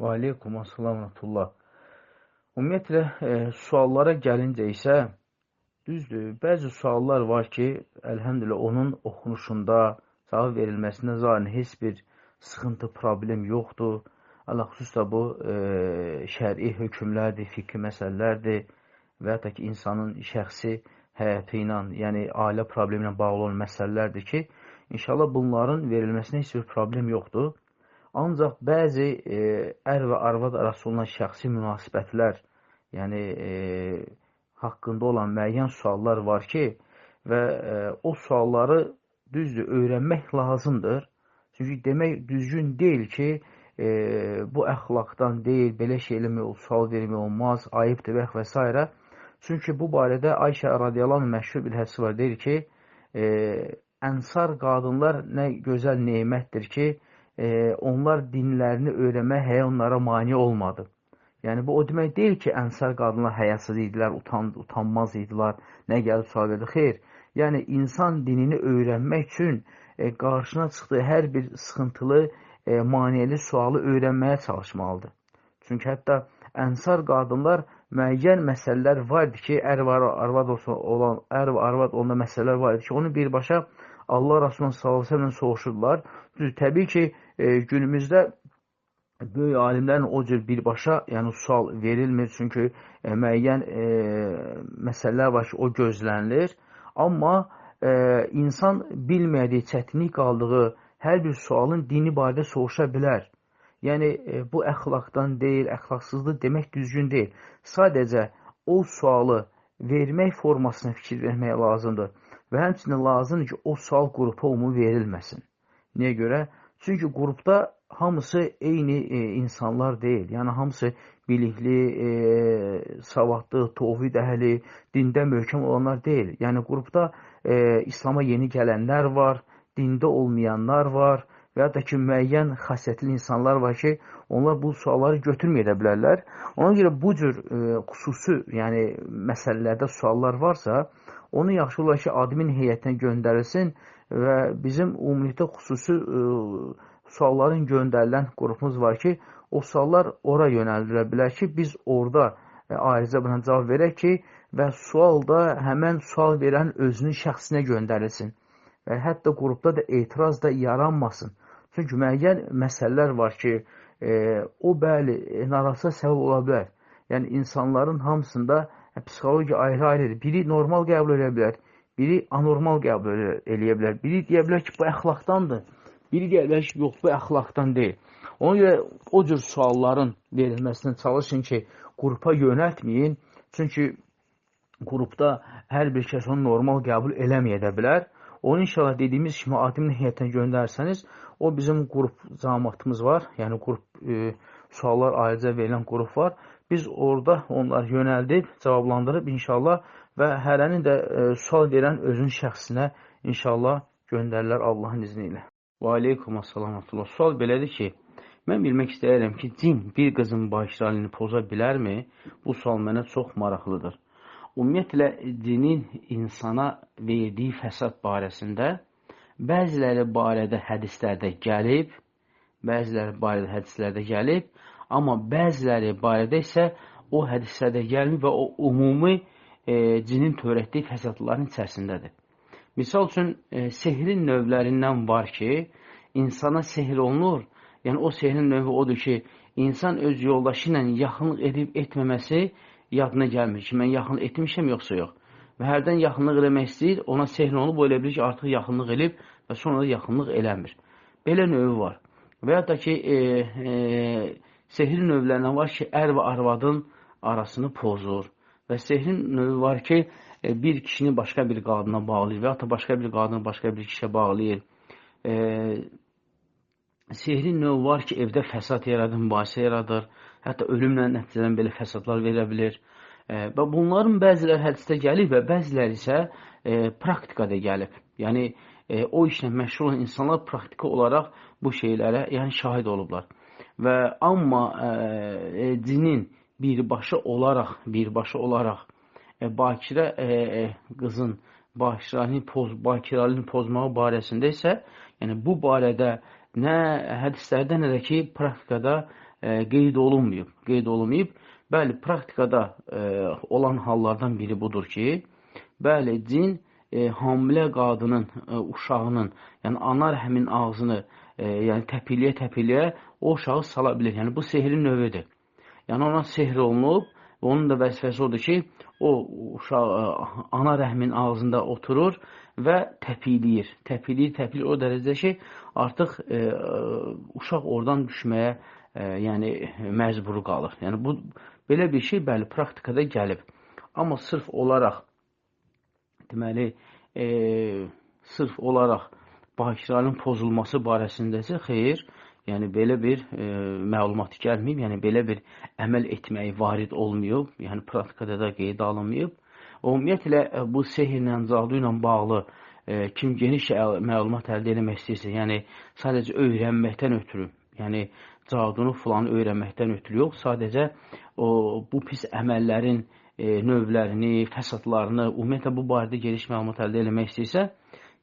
Və aleykum assalam və rahmetullah. Ümumiyyətlə, suallara gəlincə isə, düzdür, bəzi suallar var ki, əlhəmdülillah onun oxunuşunda, cavab verilməsində zahirən heç bir sıxıntı, problem yoxdur. Ələxüsus da bu, şəri hökmlərdir, fiqhi məsələlərdir və hətta ki, insanın şəxsi həyatı ilə, yəni ailə problemi ilə bağlı olan məsələlərdir ki, inşallah bunların verilməsində heç bir problem yoxdur. Ancaq bəzi ər və arvad arası olan şəxsi münasibətlər, yəni haqqında olan müəyyən suallar var ki, və o sualları düzdür, öyrənmək lazımdır. Çünki demək düzgün deyil ki, bu əxlaqdan deyil, belə şeylə sual vermək olmaz, ayıbdır və s. Çünki bu barədə Ayşə radiyallahu anh məşhur bir hədisi var, deyir ki, ənsar qadınlar nə gözəl nemətdir ki, onlar dinlərini öyrənmək həyə onlara mane olmadı. Yəni, bu o demək deyil ki, ənsar qadınlar həyasız idilər, utanmaz idilər, nə gəlib sual verdi. Xeyr, yəni insan dinini öyrənmək üçün qarşına çıxdığı hər bir sıxıntılı, maniyeli sualı öyrənməyə çalışmalıdır. Çünki hətta ənsar qadınlar müəyyən məsələlər var idi ki, ər və arvad olanda məsələlər var idi ki, onu birbaşa Allah Rasulullah s.ə.v soruşurdular. Təbii ki, günümüzdə böyük alimlərin o cür birbaşa yəni sual verilmir, çünki müəyyən məsələlər var ki, o gözlənilir. Amma insan bilmədiyi, çətinlik qaldığı hər bir sualın dini barədə soruşa bilər. Yəni, bu əxlaqdan deyil, əxlaqsızlıq demək düzgün deyil. Sadəcə o sualı vermək formasına fikir vermək lazımdır. Və həmçinin lazımdır ki, o sual qrupa ümumi verilməsin. Niyə görə? Çünki qrupda hamısı eyni insanlar deyil. Yəni, hamısı bilikli, savadlı, tovhid əhli, dində möhkəm olanlar deyil. Yəni, qrupda İslam'a yeni gələnlər var, dində olmayanlar var və ya da ki, müəyyən xasiyyətli insanlar var ki, onlar bu sualları götürməyə bilərlər. Ona görə bu cür xüsusi məsələlərdə suallar varsa, onu yaxşı olar ki, admin heyətinə göndərilsin və bizim ümumilikdə xüsusi sualların göndərilən qrupumuz var ki, o suallar ora yönəldilə bilər ki, biz orada ayrıca buna cavab verək ki, və sual da həmən sual verən özünün şəxsinə göndərilsin. Və hətta qrupda da etiraz da yaranmasın. Çünki müəyyən məsələlər var ki, o bəli, narazılığa səbəb ola bilər. Yəni, insanların hamısında psixologiya ayrı-ayrıdır. Biri normal qəbul edə bilər, biri anormal qəbul edə bilər. Biri deyə bilər ki, bu əxlaqdandır, biri deyə bilər ki, yox, bu əxlaqdan deyil. Ona görə o cür sualların verilməsindən çalışın ki, qrupa yönəltməyin. Çünki qrupda hər bir kəs onu normal qəbul eləməyə də bilər. Onu inşallah dediyimiz kimi admin heyətinə göndərsəniz, o bizim qrup cəmaatımız var, yəni qrup suallar ayrıca verilən qrup var. Biz orada onları yönəldib, cavablandırıb inşallah və hərənin də sual verən özün şəxsinə inşallah göndərilər Allahın izni ilə. Və aleykum assalam. Sual belədir ki, mən bilmək istəyirəm ki, cin bir qızın bağışlarını poza bilərmi? Bu sual mənə çox maraqlıdır. Ümumiyyətlə, dinin insana verdiyi fəsad barəsində bəziləri barədə hədislərdə gəlib, amma bəziləri barədə isə o hədislərdə gəlmir və o ümumi cinin törətdiyi fəsadların içərisindədir. Misal üçün, sehrin növlərindən var ki, insana sehr olunur, yəni o sehrin növü odur ki, insan öz yoldaşı ilə yaxınlıq edib etməməsi yadına gəlmir ki, mən yaxınlıq etmişəm, yoxsa yox. Və hərdən yaxınlıq eləmək istəyir, ona sehr olunub, o elə bilir ki, artıq yaxınlıq elib və sonra da yaxınlıq eləmir. Belə növü var. Və ya da ki, sehrin növlərindən var ki, ər və arvadın arasını pozur. Və sehrin növü var ki, bir kişini başqa bir qadına bağlayır və ya da başqa bir qadını başqa bir kişiyə bağlayır. Sehrin növü var ki, evdə fəsad yaradır, mübahisə yaradır, hətta ölümlə nəticələn belə fəsadlar verə bilir. Və bunların bəziləri hədisdə gəlib və bəziləri isə praktikada gəlib. Yəni, o işlə məşğul olan insanlar praktiki olaraq bu şeylərə şahid olublar. Və amma cinin birbaşa olaraq bakirə qızın bakiralığını pozmağı barəsində isə, yəni bu barədə nə hədislərdə, nə də ki, praktikada qeyd olunmayıb. Qeyd olunmayıb. Bəli, praktikada olan hallardan biri budur ki, bəli, cin hamilə qadının, uşağının, yəni ana rəhmin ağzını yəni təpiliyə-təpiliyə o uşağı sala bilir. Yəni bu sehrin növüdür. Yəni ona sehr olunub və onun da vəzifəsi odur ki, o uşaq ana rəhmin ağzında oturur və təpikləyir. Təpikləyir o dərəcədə ki, artıq uşaq oradan düşməyə yəni məcbur qalır. Yəni bu belə bir şey bəli praktikada gəlib. Amma sırf olaraq deməli sırf olaraq bakirənin pozulması barəsindəsə xeyr, yəni belə bir məlumat gəlməyib, yəni belə bir əməl etməyi varid olmayıb, yəni praktikada da qeydə alınmayıb. Ümumiyyətlə bu sehirlə, cadu ilə bağlı kim geniş məlumat əldə etmək istəyirsə, yəni sadəcə öyrənməkdən ötürü, yəni cadunu filanı öyrənməkdən ötürü yox, sadəcə bu pis əməllərin növlərini, fəsadlarını, ümumiyyətlə bu barədə geniş məlumat əldə etmək istəyirsə,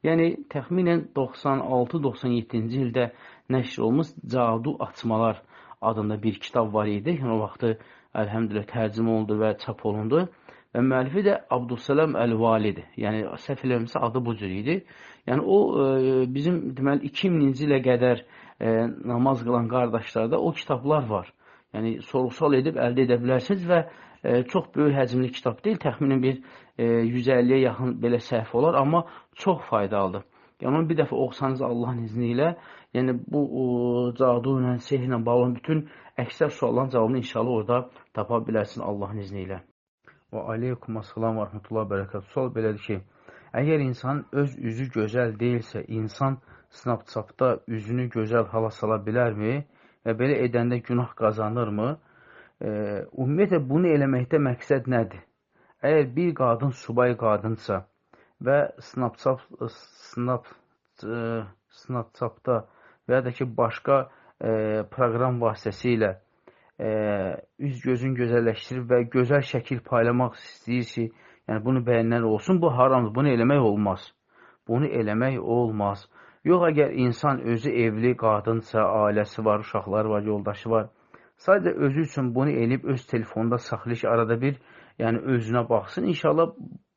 yəni təxminən 96-97-ci ildə nəşr olmuş Cadu Açmalar adında bir kitab var idi. Yəni o vaxtı əlhəmdülillah tərcümə olundu və çap olundu. Və müəllifi də Abdüssalam Əl-Validir. Yəni səhv eləmirəmsə adı bu cür idi. Yəni o bizim deməli 2000-ci ilə qədər namaz qılan qardaşlarda o kitablar var. Yəni sorğu-sual edib əldə edə bilərsiniz və çox böyük həcmli kitab deyil. Təxminən bir 150-yə yaxın belə səhifə olar, amma çox faydalıdır. Yəni onu bir dəfə oxusanız Allahın izni ilə, yəni bu cadu ilə, sehirlə bağlı bütün əksər sualların cavabını inşallah orada tapa bilərsiniz Allahın izni ilə. Və aleykum assalam və rəhmətullah bərəkət. Sual belədir ki, əgər insan öz üzü gözəl deyilsə, insan Snapchatda üzünü gözəl hala sala bilərmi və belə edəndə günah qazanırmı? Ümumiyyətlə, bunu eləməkdə məqsəd nədir? Əgər bir qadın subay qadınsa və Snapchatda və ya da ki, başqa proqram vasitəsilə üz gözünü gözəlləşdirir və gözəl şəkil paylamaq istəyir ki, yəni bunu bəyənlər olsun, bu haramdır, bunu eləmək olmaz. Bunu eləmək olmaz. Yox, əgər insan özü evli qadınsa, ailəsi var, uşaqları var, yoldaşı var, sadəcə özü üçün bunu eləyib öz telefonunda saxlayır ki, arada bir yəni özünə baxsın. İnşallah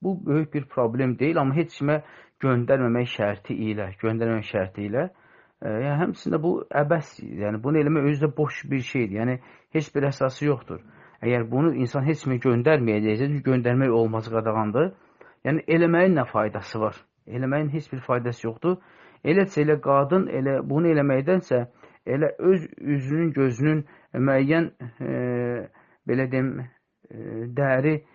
bu böyük bir problem deyil, amma heç kimə göndərməmək şərti ilə. Yəni həmçində bu əbəs, yəni bunu eləmək özü də boş bir şeydir. Yəni heç bir əsası yoxdur. Əgər bunu insan heç kimə göndərməyəcəksə, göndərmək olmaz, qadağandır. Yəni eləməyin nə faydası var? Eləməyin heç bir faydası yoxdur. Eləsə elə qadın elə bunu eləməkdənsə elə öz üzünün, gözünün müəyyən belə deyim, dəri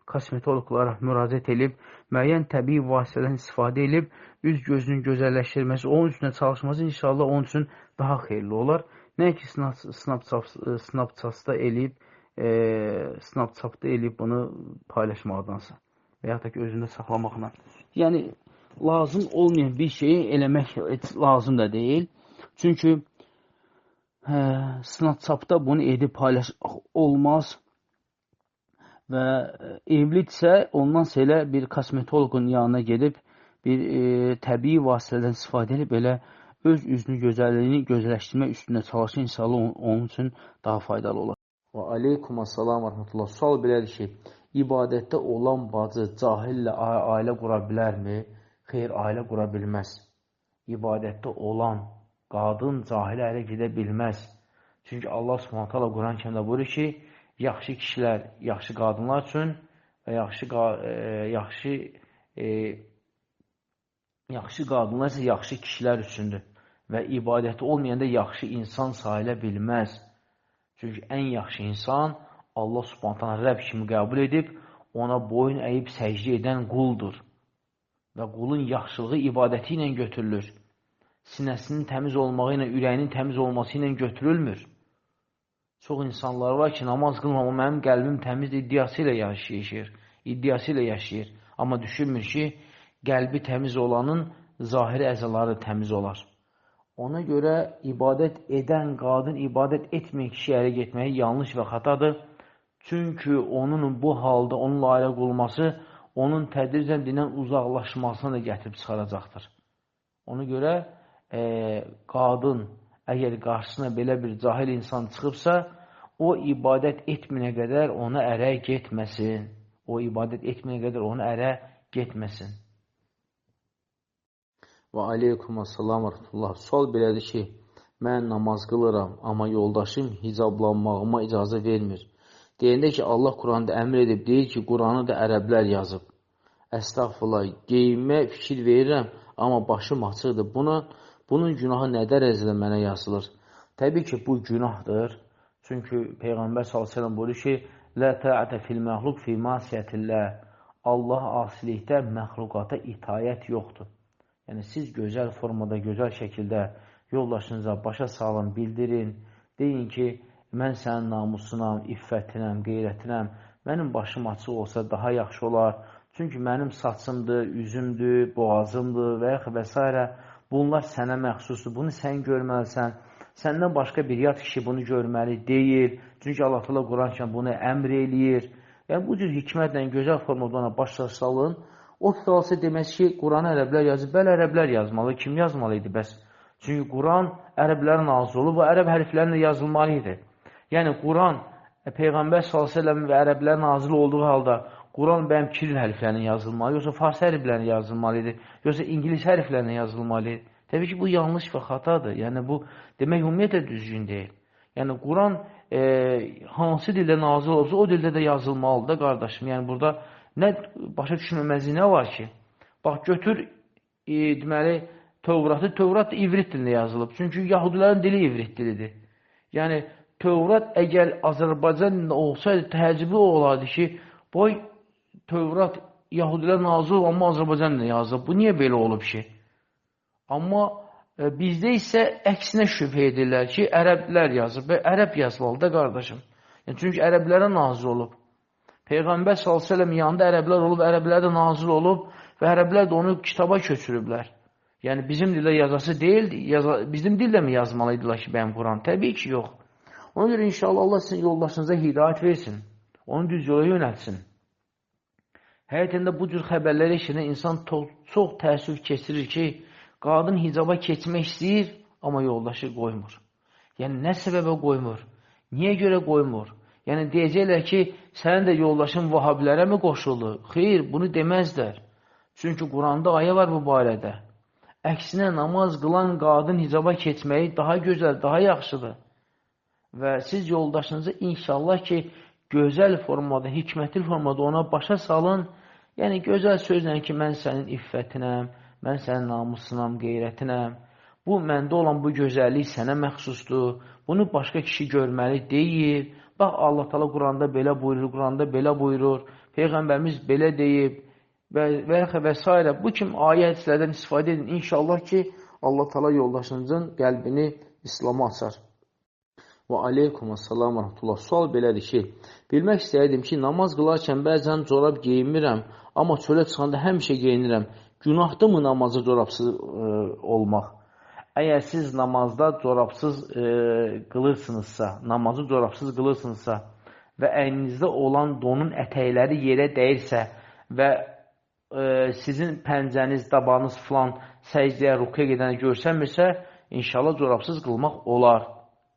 kosmetologlara müraciət edib, müəyyən təbii vasitədən istifadə edib, üz gözünün gözəlləşdirməsi, onun üstünə çalışması inşallah onun üçün daha xeyirli olar. Nə ki, Snapchatda eləyib bunu paylaşmaqdansa və ya da ki, özündə saxlamaqla. Yəni, lazım olmayan bir şeyi eləmək lazım da deyil. Çünki Snapchatda bunu edib paylaşmaq olmaz və evlidirsə, ondan elə bir kosmetologun yanına gedib, bir təbii vasitədən istifadə edib, elə öz üzünü gözəlliyini gözəlləşdirmək üstündə çalışır, inşallah onun üçün daha faydalı olar. Və aleykum assalam və rəhmətullah. Sual belədir ki, ibadətdə olan bacı cahillə ailə qura bilərmi? Xeyr, ailə qura bilməz. İbadətdə olan qadın cahilə ərə gedə bilməz. Çünki Allah Subhanahu taala Quran-Kərimdə buyurur ki, yaxşı kişilər yaxşı qadınlar üçün və yaxşı qadınlar isə yaxşı kişilər üçündür. Və ibadəti olmayanda yaxşı insan sayıla bilməz. Çünki ən yaxşı insan Allah Subhanahu taala Rəbb kimi qəbul edib, ona boyun əyib səcdə edən quldur. Və qulun yaxşılığı ibadəti ilə götürülür. Sinəsinin təmiz olmağı ilə, ürəyinin təmiz olması ilə götürülmür. Çox insanlar var ki, namaz qılmama mənim qəlbim təmiz iddiası ilə yaşayır. Amma düşünmür ki, qəlbi təmiz olanın zahiri əzaları təmiz olar. Ona görə ibadət edən qadın, ibadət etməyən kişi ərə getməyi yanlış və xatadır. Çünki onun bu halda onunla ailə qurulması onun tədricən dindən uzaqlaşmasına da gətirib çıxaracaqdır. Ona görə qadın əgər qarşısına belə bir cahil insan çıxıbsa, o ibadət etməyənə qədər ona ərə getməsin. O ibadət etməyənə qədər ona ərə getməsin. Və aleykum assalam və rahmetullah. Sual belədir ki, mən namaz qılıram, amma yoldaşım hicablanmağıma icazə vermir. Deyəndə ki, Allah Quranda əmr edib, deyir ki, Quranı da ərəblər yazıb. Əstəğfurullah, geyinmə fikir verirəm, amma başım açıqdır. Bunun günahı nə dərəcədə mənə yazılır? Təbii ki, bu günahdır. Çünki Peyğəmbər s.ə.v buyurur ki, Lə təətə fil məxluq fi masiyyətilləh. Allah asilikdə məxluqata itayət yoxdur. Yəni, siz gözəl formada, gözəl şəkildə yoldaşınıza başa salın, bildirin. Deyin ki, mən sənin namusunam, iffətinəm, qeyrətinəm. Mənim başım açıq olsa daha yaxşı olar. Çünki mənim saçımdır, üzümdür, boğazımdır və s. Bunlar sənə məxsusdur. Bunu sən görməlisən. Səndən başqa bir yad kişi bunu görməli deyil. Çünki Allah Teala Quran-ı bunu əmr eləyir. Yəni, bu cür hikmətlə, gözəl formada ona başa salın. O qalsa demək ki, Quranı ərəblər yazıb, bəli, ərəblər yazmalı. Kim yazmalı idi bəs? Çünki Quran ərəblərin nazı olub və ərəb hərflərlə yazılmalı idi. Yəni, Quran Peyğəmbər s.ə.v və ərəblərin nazil olduğu halda Quran bəyəm kiril hərflərlə yazılmalı, yoxsa fars hərflərlə yazılmalı idi, yoxsa ingilis hərflərlə yazılmalı idi. Təbii ki, bu yanlış və xatadır. Yəni, bu demək ümumiyyətlə düzgün deyil. Yəni, Quran hansı dildə nazil olsa, o dildə də yazılmalıdır, qardaşım. Yəni, burada nə başa düşməməzi nə var ki? Bax, götür, deməli, Tövratı, Tövrat ivrit dilində yazılıb. Çünki yahudilərin dili ivrit dilidir. Yəni, Tövrat əgər Azərbaycan dilində olsaydı, təəccüblü olardı ki, boy, Tövrat yahudilər nazil olub, amma Azərbaycan dilində yazılıb. Bu niyə belə olub ki? Amma bizdə isə əksinə şübhə edirlər ki, ərəblər yazıb və ərəb yazmalı da qardaşım. Yəni, çünki ərəblərə nazil olub. Peyğəmbər s.ə.v yanında ərəblər olub, ərəblər də nazil olub və ərəblər də onu kitaba köçürüblər. Yəni, bizim dildə yazası deyildi, bizim dildə mi yazmalıydılar ki, bəyəm Quran? Təbii ki, yox. Ona görə inşallah Allah sizin yoldaşınıza hidayət versin, onu düz yola yönəltsin. Həyətində bu cür xəbərlər eşidən insan çox təəssüf keçirir ki, qadın hicaba keçmək istəyir, amma yoldaşı qoymur. Yəni, nə səbəbə qoymur? Niyə görə qoymur? Yəni, deyəcəklər ki, sənin də yoldaşın vahabilərə mi qoşuldu? Xeyr, bunu deməzlər. Çünki Quranda ayə var bu barədə. Əksinə, namaz qılan qadın hicaba keçməyi daha gözəl, daha yaxşıdır. Və siz yoldaşınızı inşallah ki, gözəl formada, hikmətli formada ona başa salın. Yəni, gözəl sözlə ki, mən sənin iffətinəm, mən sənin namusunam, qeyrətinəm. Bu, məndə olan bu gözəllik sənə məxsusdur. Bunu başqa kişi görməli deyil. Bax, Allah Teala Quranda belə buyurur, Quranda belə buyurur. Peyğəmbərimiz belə deyib və s. Bu kimi ayə hədislərdən istifadə edin. İnşallah ki, Allah Teala yoldaşınızın qəlbini İslam'a açar. Və aleykum assalam və rahmetullah. Sual belədir ki, bilmək istəyirdim ki, namaz qılarkən bəzən corab geyinmirəm, amma çölə çıxanda həmişə geyinirəm. Günahdırmı namazı corabsız olmaq? Əgər siz namazda corabsız qılırsınızsa və əyninizdə olan donun ətəkləri yerə dəyirsə və sizin pəncəniz, dabanız filan səcdəyə, rukuya gedəni görsənmirsə, inşallah corabsız qılmaq olar.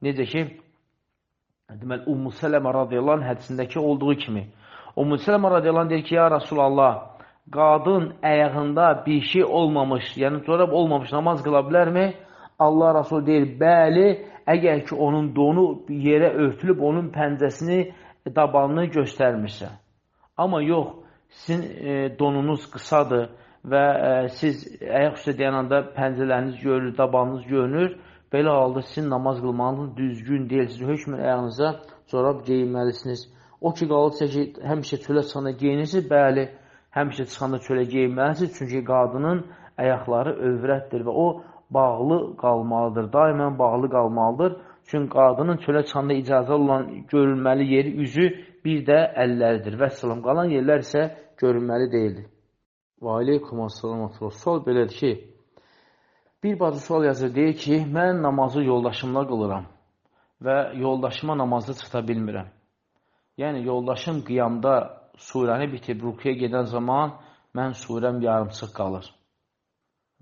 Necə ki, deməli, Ümmü Sələmə radiyallahu anh hədisindəki olduğu kimi. Ümmü Sələmə radiyallahu anh deyir ki, ya Rasulallah, qadın əyağında bir şey olmamış, yəni corab olmamış namaz qıla bilərmi? Allah Rasul deyir, bəli, əgər ki, onun donu yerə örtülüb, onun pəncəsini, dabanını göstərmirsə. Amma yox, sizin donunuz qısadır və siz əyaq üstə deyənəndə pəncələriniz görülür, dabanınız görünür. Belə halda sizin namaz qılmağınız düzgün deyil. Siz hökmən əyağınıza corab geyinməlisiniz. O ki, qalıbsa ki, həmişə çölə çıxanda geyinirsiniz, bəli, həmişə çıxanda çölə geyinməlisiniz. Çünki qadının əyaqları övrətdir və o bağlı qalmalıdır, daimən bağlı qalmalıdır. Çünki qadının çölə çıxanda icazə olan görülməli yeri, üzü, bir də əlləridir. Vəssalam, qalan yerlər isə görünməli deyildir. Və aleykum assalam. Sual belədir ki, bir bacı sual yazır, deyir ki, mən namazı yoldaşımla qılıram və yoldaşıma namazı çıxda bilmirəm. Yəni, yoldaşım qiyamda surəni bitib, rukuya gedən zaman mən surəm yarımçıq qalır.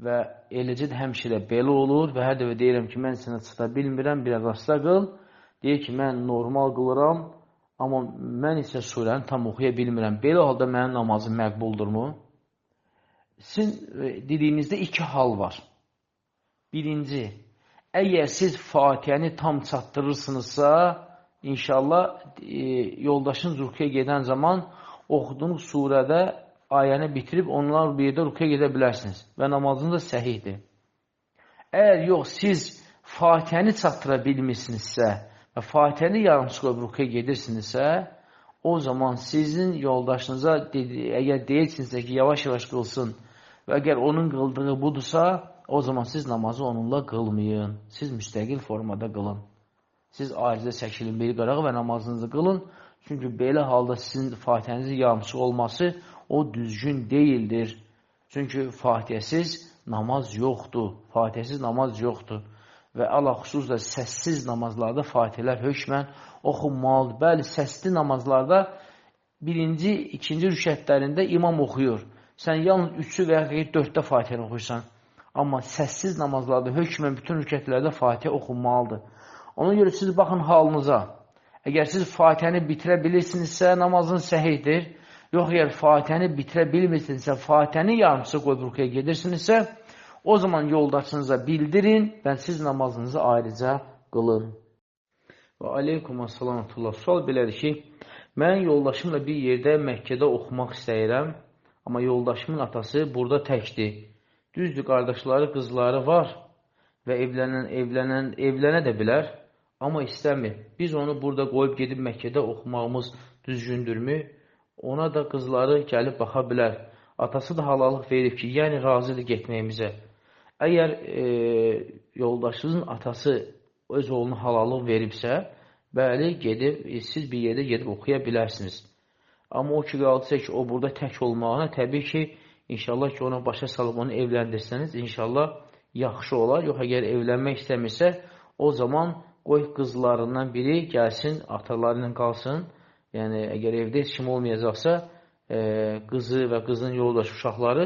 və eləcə də həmişə də belə olur və hər dəfə deyirəm ki, mən sənə çıta bilmirəm, bir rastla qıl. Deyir ki, mən normal qılıram, amma mən isə surəni tam oxuya bilmirəm. Belə halda mənim namazım məqbuldurmu? Sizin dediyinizdə iki hal var. Birinci, əgər siz Fatihəni tam çatdırırsınızsa, İnşallah yoldaşınız rüküyə gedən zaman oxuduğunuz surədə ayəni bitirib onlar bir yerdə rüküyə gedə bilərsiniz və namazınız da səhihdir. Əgər yox, siz Fatihəni çatdıra bilmirsinizsə və Fatihəni yarımçıq rüküyə gedirsinizsə, o zaman sizin yoldaşınıza əgər deyirsinizsə ki, yavaş-yavaş qılsın və əgər onun qıldığı budursa, o zaman siz namazı onunla qılmayın. Siz müstəqil formada qılın. Siz acilə çəkilin bir qarağı və namazınızı qılın. Çünki belə halda sizin Fatihənizin yarımçıq olması o düzgün deyildir. Çünki Fatihəsiz namaz yoxdur. Fatihəsiz namaz yoxdur. Və əla-xüsus da səssiz namazlarda Fatihələr hökmən oxunmalıdır. Bəli, səsli namazlarda birinci, ikinci rükətlərində imam oxuyur. Sən yalnız 3-ü və ya 4-də Fatihəni oxuyursan. Amma səssiz namazlarda hökmən bütün rükətlərdə Fatihə oxunmalıdır. Ona görə siz baxın halınıza. Əgər siz Fatihəni bitirə bilirsinizsə, namazın səhihdir. Yox, əgər Fatihəni bitirə bilmirsinizsə, Fatihəni yarımçıq qoyub rüküyə gedirsinizsə, o zaman yoldaşınıza bildirin və siz namazınızı ayrıca qılın. Və aleykum əssalamətullah. Sual belədir ki, mən yoldaşımla bir yerdə Məkkədə oxumaq istəyirəm, amma yoldaşımın atası burada təkdir. Düzdür, qardaşları, qızları var və evlənə də bilər. Amma istəmir. Biz onu burada qoyub gedib Məkkədə oxumağımız düzgündürmü? Ona da qızları gəlib baxa bilər. Atası da halallıq verib ki, yəni razıdır getməyimizə. Əgər yoldaşınızın atası öz oğluna halallıq veribsə, bəli, gedib, siz bir yerdə gedib oxuya bilərsiniz. Amma o ki, qaldısa ki, o burada tək olmağına, təbii ki, inşallah ki, ona başa salıb onu evləndirsəniz, inşallah yaxşı olar. Yox, əgər evlənmək istəmirsə, o zaman qoy qızlarından biri gəlsin, ataları ilə qalsın. Yəni, əgər evdə heç kim olmayacaqsa, qızı və qızın yoldaş uşaqları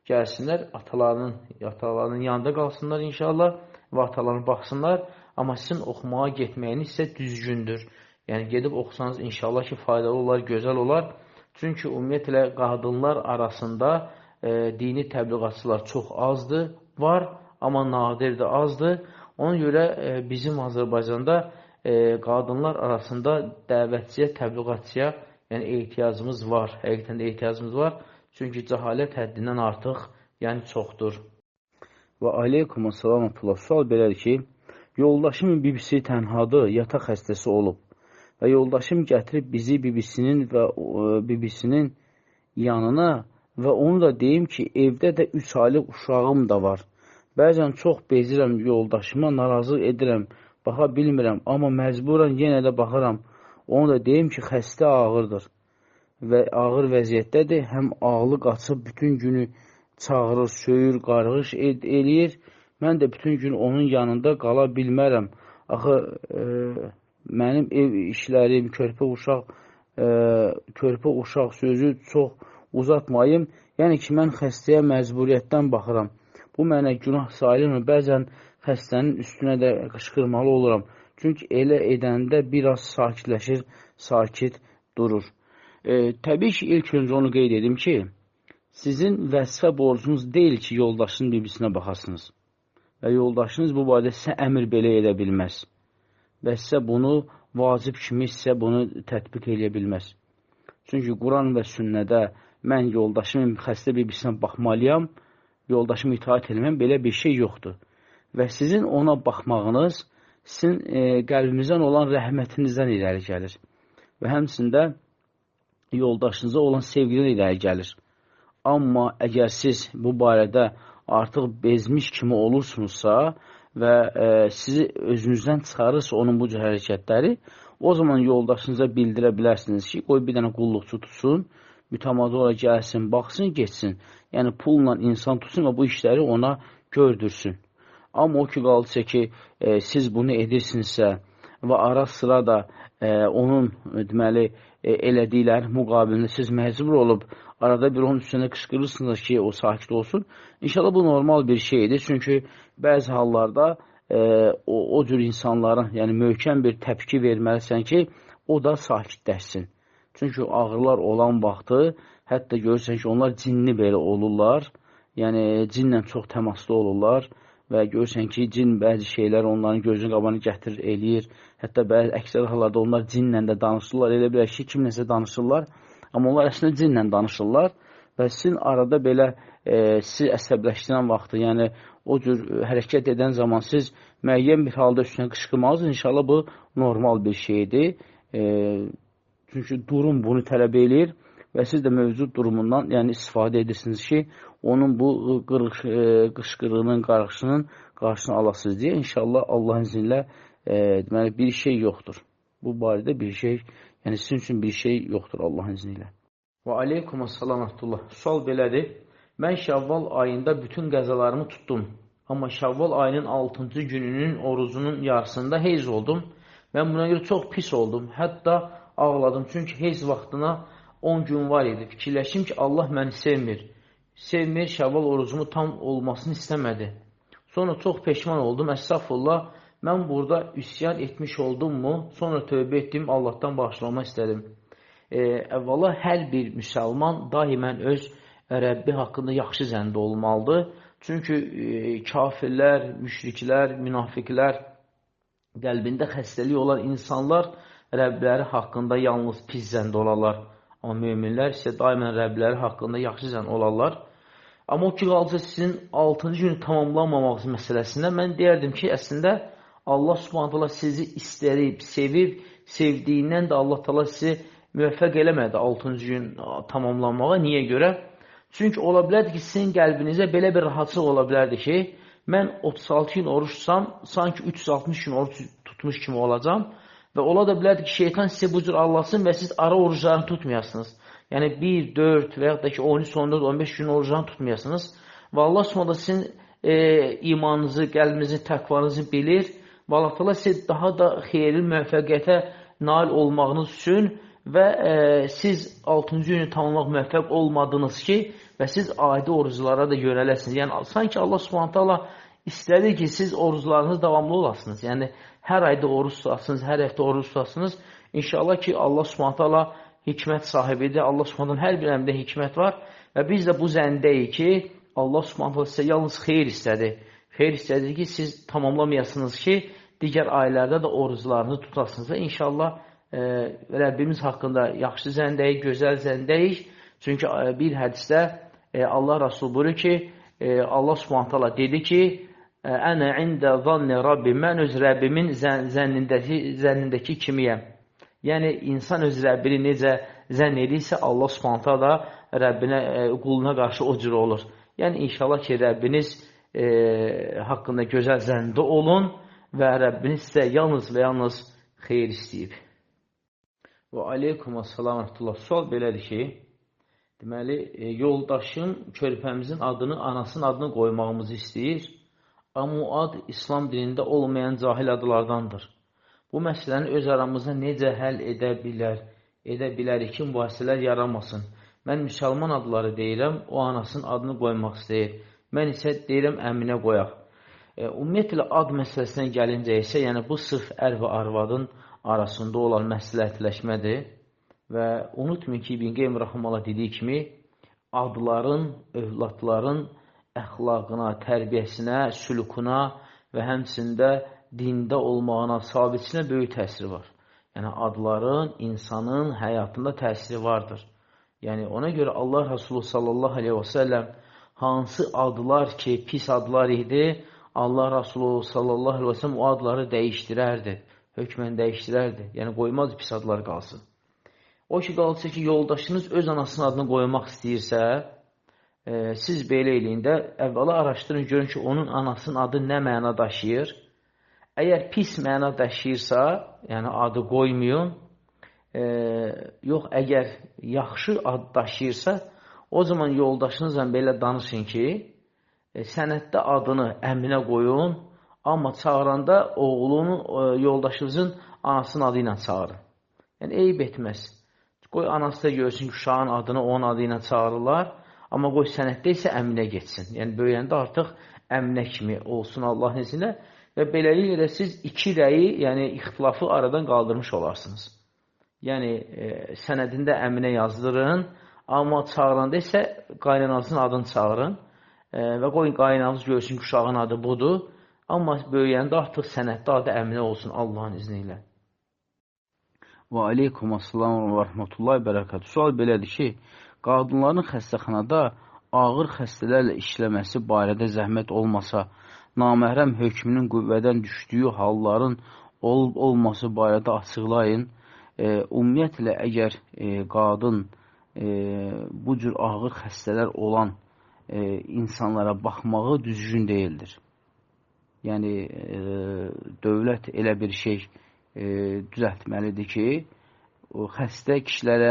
gəlsinlər, atalarının yanında qalsınlar inşallah və atalarını baxsınlar. Amma sizin oxumağa getməyiniz isə düzgündür. Yəni, gedib oxusanız inşallah ki, faydalı olar, gözəl olar. Çünki ümumiyyətlə qadınlar arasında dini təbliğatçılar çox azdır, var, amma nadir də azdır. Ona görə bizim Azərbaycanda qadınlar arasında dəvətçiyə, təbliğatçıya ehtiyacımız var. Həqiqətən də ehtiyacımız var. Çünki cəhalət həddindən artıq çoxdur. Və aleykum əssalamətullah. Sual belədir ki, yoldaşım bibisi tənhadır, yataq xəstəsi olub və yoldaşım gətirib bizi bibisinin yanına və onu da deyim ki, evdə də 3 aylıq uşağım da var. Bəzən çox bezirəm yoldaşıma, narazı edirəm, baxa bilmirəm, amma məcburan yenə də baxıram. Onu da deyim ki, xəstə ağırdır və ağır vəziyyətdədir. Həm ağlı qaçıb bütün günü çağırır, söyür, qarğış eləyir. Mən də bütün gün onun yanında qala bilmərəm. Axı, mənim ev işlərim, körpə uşaq sözü çox uzatmayım. Yəni ki, mən xəstəyə məcburiyyətdən baxıram. Bu mənə günah sayılmır. Bəzən xəstənin üstünə də qışqırmalı oluram. Çünki elə edəndə biraz sakitləşir, sakit durur. Təbii ki, ilk öncə onu qeyd edim ki, sizin vəzifə borcunuz deyil ki, yoldaşının bibisinə baxasınız. Və yoldaşınız bu barədə sizə əmr belə edə bilməz. Və sizə bunu vacib kimi sizə bunu tətbiq edə bilməz. Çünki Quran və sünnədə mən yoldaşımın xəstə bibisinə baxmalıyam, yoldaşımı itaat etməm, belə bir şey yoxdur. Və sizin ona baxmağınız sizin qəlbimizdən olan rəhmətinizdən irəli gəlir. Və həmçində yoldaşınıza olan sevgidən irəli gəlir. Amma əgər siz bu barədə artıq bezmiş kimi olursunuzsa və sizi özünüzdən çıxarırsa onun bu cür hərəkətləri, o zaman yoldaşınıza bildirə bilərsiniz ki, qoy bir dənə qulluqçu tutsun, mütəmadi olaraq gəlsin, baxsın, geçsin. Yəni, pulla insan tutsun və bu işləri ona gördürsün. Amma o ki, qaldısa ki, siz bunu edirsinizsə və ara sıra da onun deməli elədiklər müqabilində siz məcbur olub arada bir onun üstünə qışqırırsınız ki, o sakit olsun. İnşallah bu normal bir şeydir. Çünki bəzi hallarda o cür insanlara yəni möhkəm bir təpki verməlisən ki, o da sakitləşsin. Çünki ağrılar olan vaxtı hətta görürsən ki, onlar cinni belə olurlar. Yəni cinlə çox təmaslı olurlar və görürsən ki, cin bəzi şeylər onların gözünün qabağını gətirir, eləyir. Hətta bəzi əksər hallarda onlar cinlə də danışırlar. Elə bilər ki, kimləsə danışırlar. Amma onlar əslində cinlə danışırlar və sizin arada belə sizi əsəbləşdirən vaxtı, yəni o cür hərəkət edən zaman siz müəyyən bir halda üstünə qışqırmalısınız. İnşallah bu normal bir şeydir. Çünki durum bunu tələb eləyir və siz də mövcud durumundan yəni istifadə edirsiniz ki, onun bu qışqırığının, qarğışının qarşısını alasınız deyə. İnşallah Allahın izni ilə deməli bir şey yoxdur. Bu barədə bir şey, yəni sizin üçün bir şey yoxdur Allahın izni ilə. Və aleykumussalam Abdullah. Sual belədir. Mən Şəvval ayında bütün qəzalarımı tutdum. Amma Şəvval ayının 6-cı gününün orucunun yarısında heyz oldum. Mən buna görə çox pis oldum. Hətta ağladım. Çünki heyz vaxtına 10 gün var idi. Fikirləşim ki, Allah məni sevmir. Sevmir, Şəvval orucumu tam olmasını istəmədi. Sonra çox peşman oldum. Əstəğfurullah, mən burada üsyan etmiş oldummu? Sonra tövbə etdim, Allahdan bağışlanma istədim. Əvvəla, hər bir müsəlman daimən öz Rəbbi haqqında yaxşı zəndə olmalıdır. Çünki kafirlər, müşriklər, münafiqlər, qəlbində xəstəlik olan insanlar Rəbləri haqqında yalnız pis zəndə olarlar. Amma möminlər isə daimən Rəbləri haqqında yaxşı zəndə olarlar. Amma o ki, qalca sizin 6-cı günü tamamlanmamaq məsələsində mən deyərdim ki, əslində Allah subhanətələ sizi istərib, sevib, sevdiyindən də Allah təala sizi müvəffəq eləmədi 6-cı gün tamamlanmağa. Niyə görə? Çünki ola bilərdi ki, sizin qəlbinizə belə bir rahatçılıq ola bilərdi ki, mən 36 gün oruç tutsam, sanki 360 gün oruç tutmuş kimi olacam və ola da bilərdi ki, şeytan sizə bu cür allasın və siz ara oruclarını tutmayasınız. Yəni 1, 4 və yaxud da ki 13, 14, 15 gün oruclarını tutmayasınız və Allah sonra sizin imanınızı, qəlbinizi, təqvanızı bilir və Allah təala sizə daha da xeyirli müvəffəqiyyətə nail olmağınız üçün və siz 6-cı günü tamamlamaq müvəffəq olmadınız ki, və siz adi oruclara da yönələsiniz. Yəni, sanki Allah subhanətə Allah istədir ki, siz oruclarınız davamlı olasınız. Yəni, hər ayda oruc tutasınız, hər həftə oruc tutasınız. İnşallah ki, Allah subhanətə Allah hikmət sahibidir. Allah subhanətə Allah hər bir əmrdə hikmət var və biz də bu zəndəyik ki, Allah subhanətə Allah sizə yalnız xeyir istədi. Xeyir istədi ki, siz tamamlamayasınız ki, digər aylarda da oruclarını tutasınız və inşallah Rəbbimiz haqqında yaxşı zəndəyik, gözəl zəndəyik. Çünki bir hədisdə Allah Rasulü buyurur ki, Allah subhanət hala dedi ki, Ənə ində zanni Rabbi, mən öz Rəbbimin zənnindəki kimiyəm. Yəni, insan öz Rəbbini necə zənn edirsə, Allah subhanət hala Rəbbinə, quluna qarşı o cür olur. Yəni, inşallah ki, Rəbbiniz haqqında gözəl zəndə olun və Rəbbiniz sizə yalnız və yalnız xeyir istəyib. Və aleykumussalam rəhmətullah. Sual belədir ki, deməli, yoldaşım körpəmizin adını, anasının adını qoymağımızı istəyir, amma o ad İslam dinində olmayan cahil adlardandır. Bu məsələni öz aramızda necə həll edə bilərik ki, mübahisələr yaranmasın. Mən müsəlman adları deyirəm, o anasının adını qoymaq istəyir. Mən isə deyirəm, əminə qoyaq. Ümumiyyətlə, ad məsələsinə gəlincə isə, yəni bu sırf ər və arvadın arasında olan məsləhətləşmədir və unutmayın ki, İbn Qeym Rəhiməhullah dediyi kimi, adların, övladların əxlaqına, tərbiyəsinə, sülukuna və həmçində dində olmağına, sabitçinə böyük təsiri var. Yəni, adların insanın həyatında təsiri vardır. Yəni, ona görə Allah Resulü sallallahu aleyhi və səlləm hansı adlar ki, pis adlar idi, Allah Resulü sallallahu aleyhi və səlləm o adları dəyişdirərdi. Hökmən dəyişdirərdi. Yəni, qoymaz pis adlar qalsın. O ki, qalsa ki, yoldaşınız öz anasının adını qoymaq istəyirsə, siz belə eləyində, əvvəla araşdırın, görün ki, onun anasının adı nə məna daşıyır. Əgər pis məna daşıyırsa, yəni adı qoymayın, yox, əgər yaxşı ad daşıyırsa, o zaman yoldaşınızla belə danışın ki, sənəddə adını əminə qoyun, amma çağıranda oğlunun, yoldaşınızın anasının adı ilə çağırın. Yəni, eyib etməz. Qoy anası da görsün ki, uşağın adını onun adı ilə çağırırlar, amma qoy sənətdə isə əminə geçsin. Yəni, böyüyəndə artıq əminə kimi olsun Allahın izinə və beləliklə də siz iki rəyi, yəni ixtilafı aradan qaldırmış olarsınız. Yəni, sənədində əminə yazdırın, amma çağıranda isə qaynanasının adını çağırın və qoyun qaynanız görsün ki, uşağın adı budur, amma böyüyəndə artıq sənəddə adı əminə olsun Allahın izni ilə. Və aleykum assalam və rəhmətullahi bərəkətü. Sual belədir ki, qadınların xəstəxanada ağır xəstələrlə işləməsi barədə zəhmət olmasa, naməhrəm hökmünün qüvvədən düşdüyü halların olub-olması barədə açıqlayın. Ümumiyyətlə, əgər qadın bu cür ağır xəstələr olan insanlara baxmağı düzgün deyildir. Yəni, dövlət elə bir şey düzəltməlidir ki, xəstə kişilərə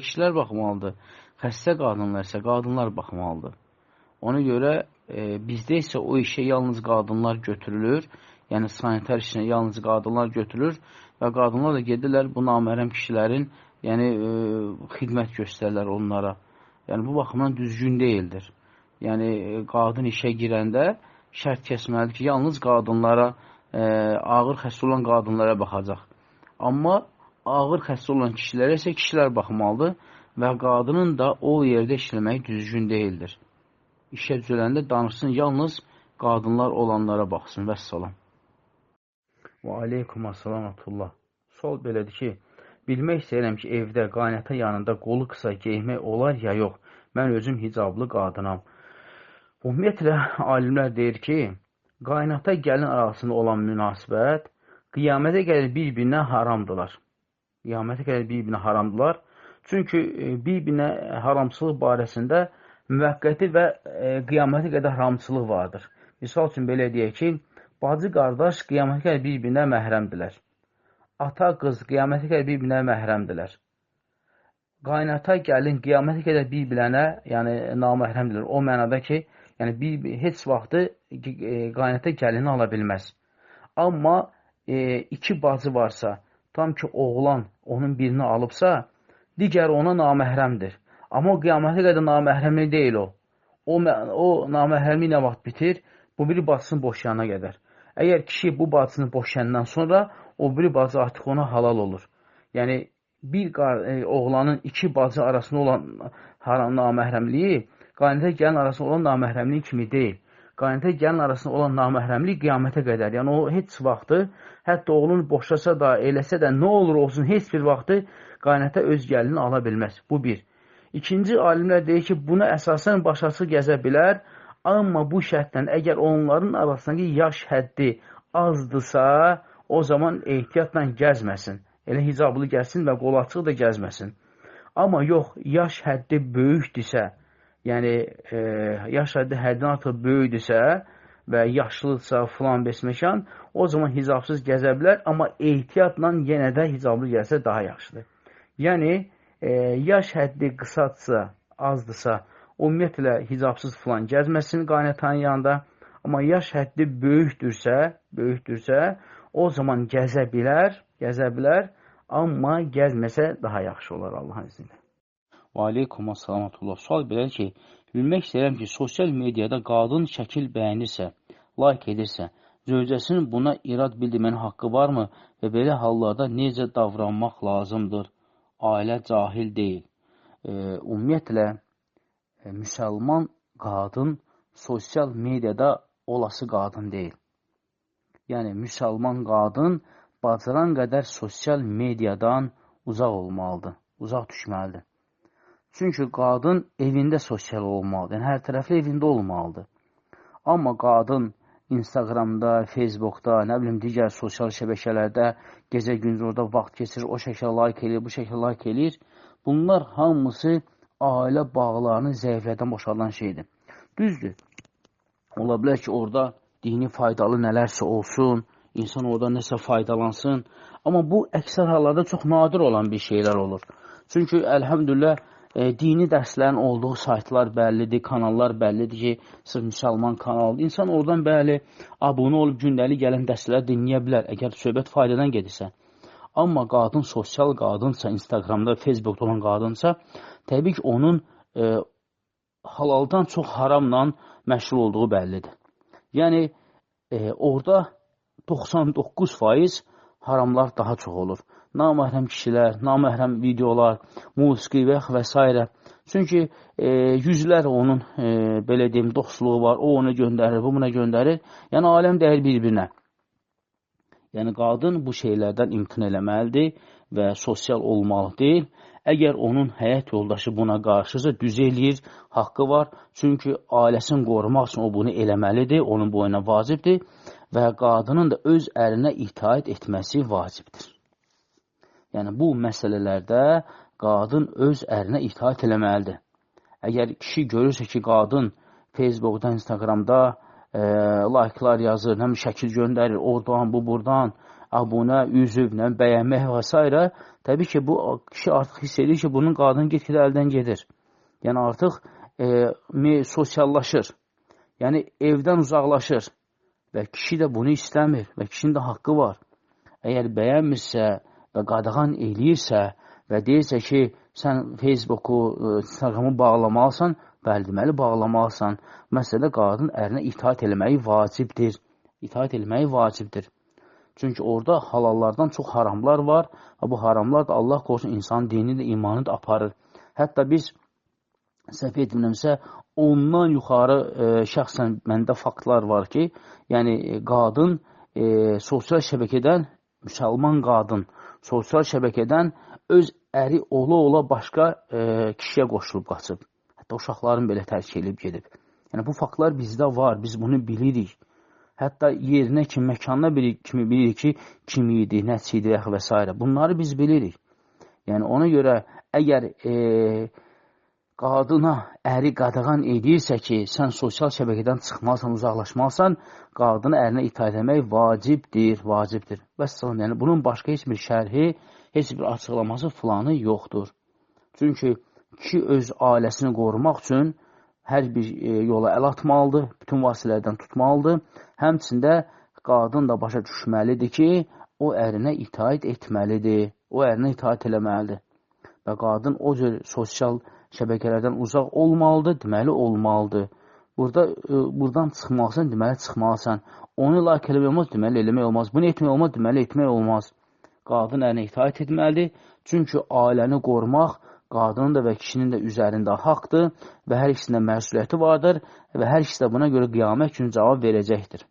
kişilər baxmalıdır, xəstə qadınlar isə qadınlar baxmalıdır. Ona görə bizdə isə o işə yalnız qadınlar götürülür, yəni sanitar işinə yalnız qadınlar götürülür və qadınlar da gedirlər bu naməhrəm kişilərin xidmət göstərirlər onlara. Yəni, bu baxımdan düzgün deyildir. Yəni, qadın işə girəndə şərt kəsməlidir ki, yalnız qadınlara, ağır xəstə olan qadınlara baxacaq. Amma ağır xəstə olan kişilərə isə kişilər baxmalıdır və qadının da o yerdə işləməyi düzgün deyildir. İşə düzələndə danışsın, yalnız qadınlar olanlara baxsın. Vəssalam. Və aleykum assalam atullah. Sual belədir ki, bilmək istəyirəm ki, evdə qaynata yanında qolu qısa geymək olar ya yox. Mən özüm hicablı qadınam. Ümumiyyətlə, alimlər deyir ki, qaynata gəlin arasında olan münasibət qiyamətə qədər bir-birinə haramdırlar. Qiyamətə qədər bir-birinə haramdırlar. Çünki bir-birinə haramçılıq barəsində müvəqqəti və qiyamətə qədər haramçılıq vardır. Misal üçün, belə deyək ki, bacı-qardaş qiyamətə qədər bir-birinə məhrəmdirlər. Ata-qız qiyamətə qədər bir-birinə məhrəmdirlər. Qaynata gəlin qiyamətə qədər bir-birinə, yəni naməhrəmdirlər. O mənada ki, yəni heç vaxtı qaynata gəlini ala bilməz. Amma iki bacı varsa, tam ki oğlan onun birini alıbsa, digər ona naməhrəmdir. Amma o qiyamətə qədər naməhrəmli deyil o. O naməhrəmli nə vaxt bitir? Bu biri bacısını boşayana qədər. Əgər kişi bu bacısını boşayandan sonra, o biri bacı artıq ona halal olur. Yəni, bir oğlanın iki bacı arasında olan naməhrəmliyi qaynata gəlin arasında olan naməhrəmliyi kimi deyil. Qaynata gəlin arasında olan naməhrəmlik qiyamətə qədər. Yəni, o heç vaxtı, hətta oğlunu boşasa da, eləsə də, nə olur olsun, heç bir vaxtı qaynata öz gəlini ala bilməz. Bu bir. İkinci, alimlər deyir ki, buna əsasən başası gəzə bilər, amma bu şərtdən, əgər onların arasındakı yaş həddi azdırsa, o zaman ehtiyatla gəzməsin. Elə hicablı gəlsin və qol açıq da gəzməsin. Amma yox, yaş həddi böyükdürsə, yəni yaş həddi həddən artıq böyükdürsə və yaşlıdırsa filan besməkan, o zaman hicabsız gəzə bilər, amma ehtiyatla yenə də hicablı gəlsə daha yaxşıdır. Yəni, yaş həddi qısadsa, azdırsa, ümumiyyətlə hicabsız filan gəzməsin qaynatanın yanında, amma yaş həddi böyükdürsə, o zaman gəzə bilər, amma gəzməsə daha yaxşı olar Allahın iznində. Və aleykum assalamatullah. Sual belədir ki, bilmək istəyirəm ki, sosial mediada qadın şəkil bəyənirsə, like edirsə, zövcəsinin buna irad bildirmənin haqqı varmı və belə hallarda necə davranmaq lazımdır? Ailə cahil deyil. Ümumiyyətlə, müsəlman qadın sosial mediada olası qadın deyil. Yəni, müsəlman qadın bacaran qədər sosial mediadan uzaq olmalıdır, uzaq düşməlidir. Çünki qadın evində sosial olmalıdır, yəni hər tərəfli evində olmalıdır. Amma qadın Instagramda, Facebookda, nə bilim, digər sosial şəbəkələrdə gecə-gündüz orada vaxt keçirir, o şəkildə like eləyir, bu şəkildə like eləyir. Bunlar hamısı ailə bağlarını zəiflədən boşalan şeydir. Düzdür, ola bilər ki, orada dini faydalı nələrsə olsun, insan orada nəsə faydalansın. Amma bu əksər hallarda çox nadir olan bir şeylər olur. Çünki əlhəmdülillah dini dərslərin olduğu saytlar bəllidir, kanallar bəllidir ki, sırf müsəlman kanalıdır. İnsan oradan bəli abunə olub gündəlik gələn dərsləri dinləyə bilər, əgər söhbət faydadan gedirsə. Amma qadın sosial qadınsa, Instagramda, Facebookda olan qadınsa, təbii ki, onun halaldan çox haramla məşğul olduğu bəllidir. Yəni, orada 99% haramlar daha çox olur. Naməhrəm kişilər, naməhrəm videolar, musiqi və s. Çünki yüzlər onun, belə deyim, dostluğu var, o onu göndərir, bu buna göndərir. Yəni, aləm dəyir bir-birinə. Yəni, qadın bu şeylərdən imtina eləməlidir və sosial olmalı deyil. Əgər onun həyat yoldaşı buna qarşısa, düz eləyir, haqqı var. Çünki ailəsini qorumaq üçün o bunu eləməlidir, onun boyuna vacibdir və qadının da öz ərinə itaət etməsi vacibdir. Yəni, bu məsələlərdə qadın öz ərinə itaət eləməlidir. Əgər kişi görürsə ki, qadın Facebookda, Instagramda like'lar yazır, həm şəkil göndərir, oradan, bu, buradan, abunə, üzv, bəyənmək və s. Təbii ki, bu kişi artıq hiss edir ki, bunun qadını get-gedə əldən gedir. Yəni, artıq sosiallaşır. Yəni, evdən uzaqlaşır və kişi də bunu istəmir və kişinin də haqqı var. Əgər bəyənmirsə və qadağan eləyirsə və deyirsə ki, sən Facebooku, Instagramı bağlamalısan, bəli, deməli, bağlamalısan. Məsələ, qadın ərinə itaət eləməyi vacibdir. İtaət eləməyi vacibdir. Çünki orada halallardan çox haramlar var. Bu haramlar da Allah qorusun insanın dinini də, imanını da aparır. Hətta biz, səhv etmirəmsə, ondan yuxarı şəxsən məndə faktlar var ki, yəni qadın sosial şəbəkədən, müsəlman qadın sosial şəbəkədən öz əri ola-ola başqa kişiyə qoşulub qaçıb. Hətta uşaqların belə tərk edib gedib. Yəni, bu faktlar bizdə var, biz bunu bilirik. Hətta yerinə kimi, məkanına kimi bilirik ki, kim idi, nəçi idi və s. Bunları biz bilirik. Yəni, ona görə əgər qadına əri qadağan edirsə ki, sən sosial şəbəkədən çıxmalısan, uzaqlaşmalısan, qadına ərinə itaət etmək vacibdir, vacibdir. Vəssalam, yəni bunun başqa heç bir şərhi, heç bir açıqlaması filanı yoxdur. Çünki kişi öz ailəsini qorumaq üçün hər bir yola əl atmalıdır, bütün vasitələrdən tutmalıdır. Həmçində qadın da başa düşməlidir ki, o ərinə itaət etməlidir, o ərinə itaət eləməlidir. Və qadın o cür sosial şəbəkələrdən uzaq olmalıdır, deməli olmalıdır. Buradan çıxmalısan, deməli çıxmalısan. Onu like eləmək olmaz, deməli eləmək olmaz. Bunu etmək olmaz, deməli etmək olmaz. Qadın ərinə itaət etməlidir. Çünki ailəni qorumaq qadının da və kişinin də üzərində haqdır və hər ikisində məsuliyyəti vardır və hər ikisi də buna görə qiyamət günü cavab verəcəkdir.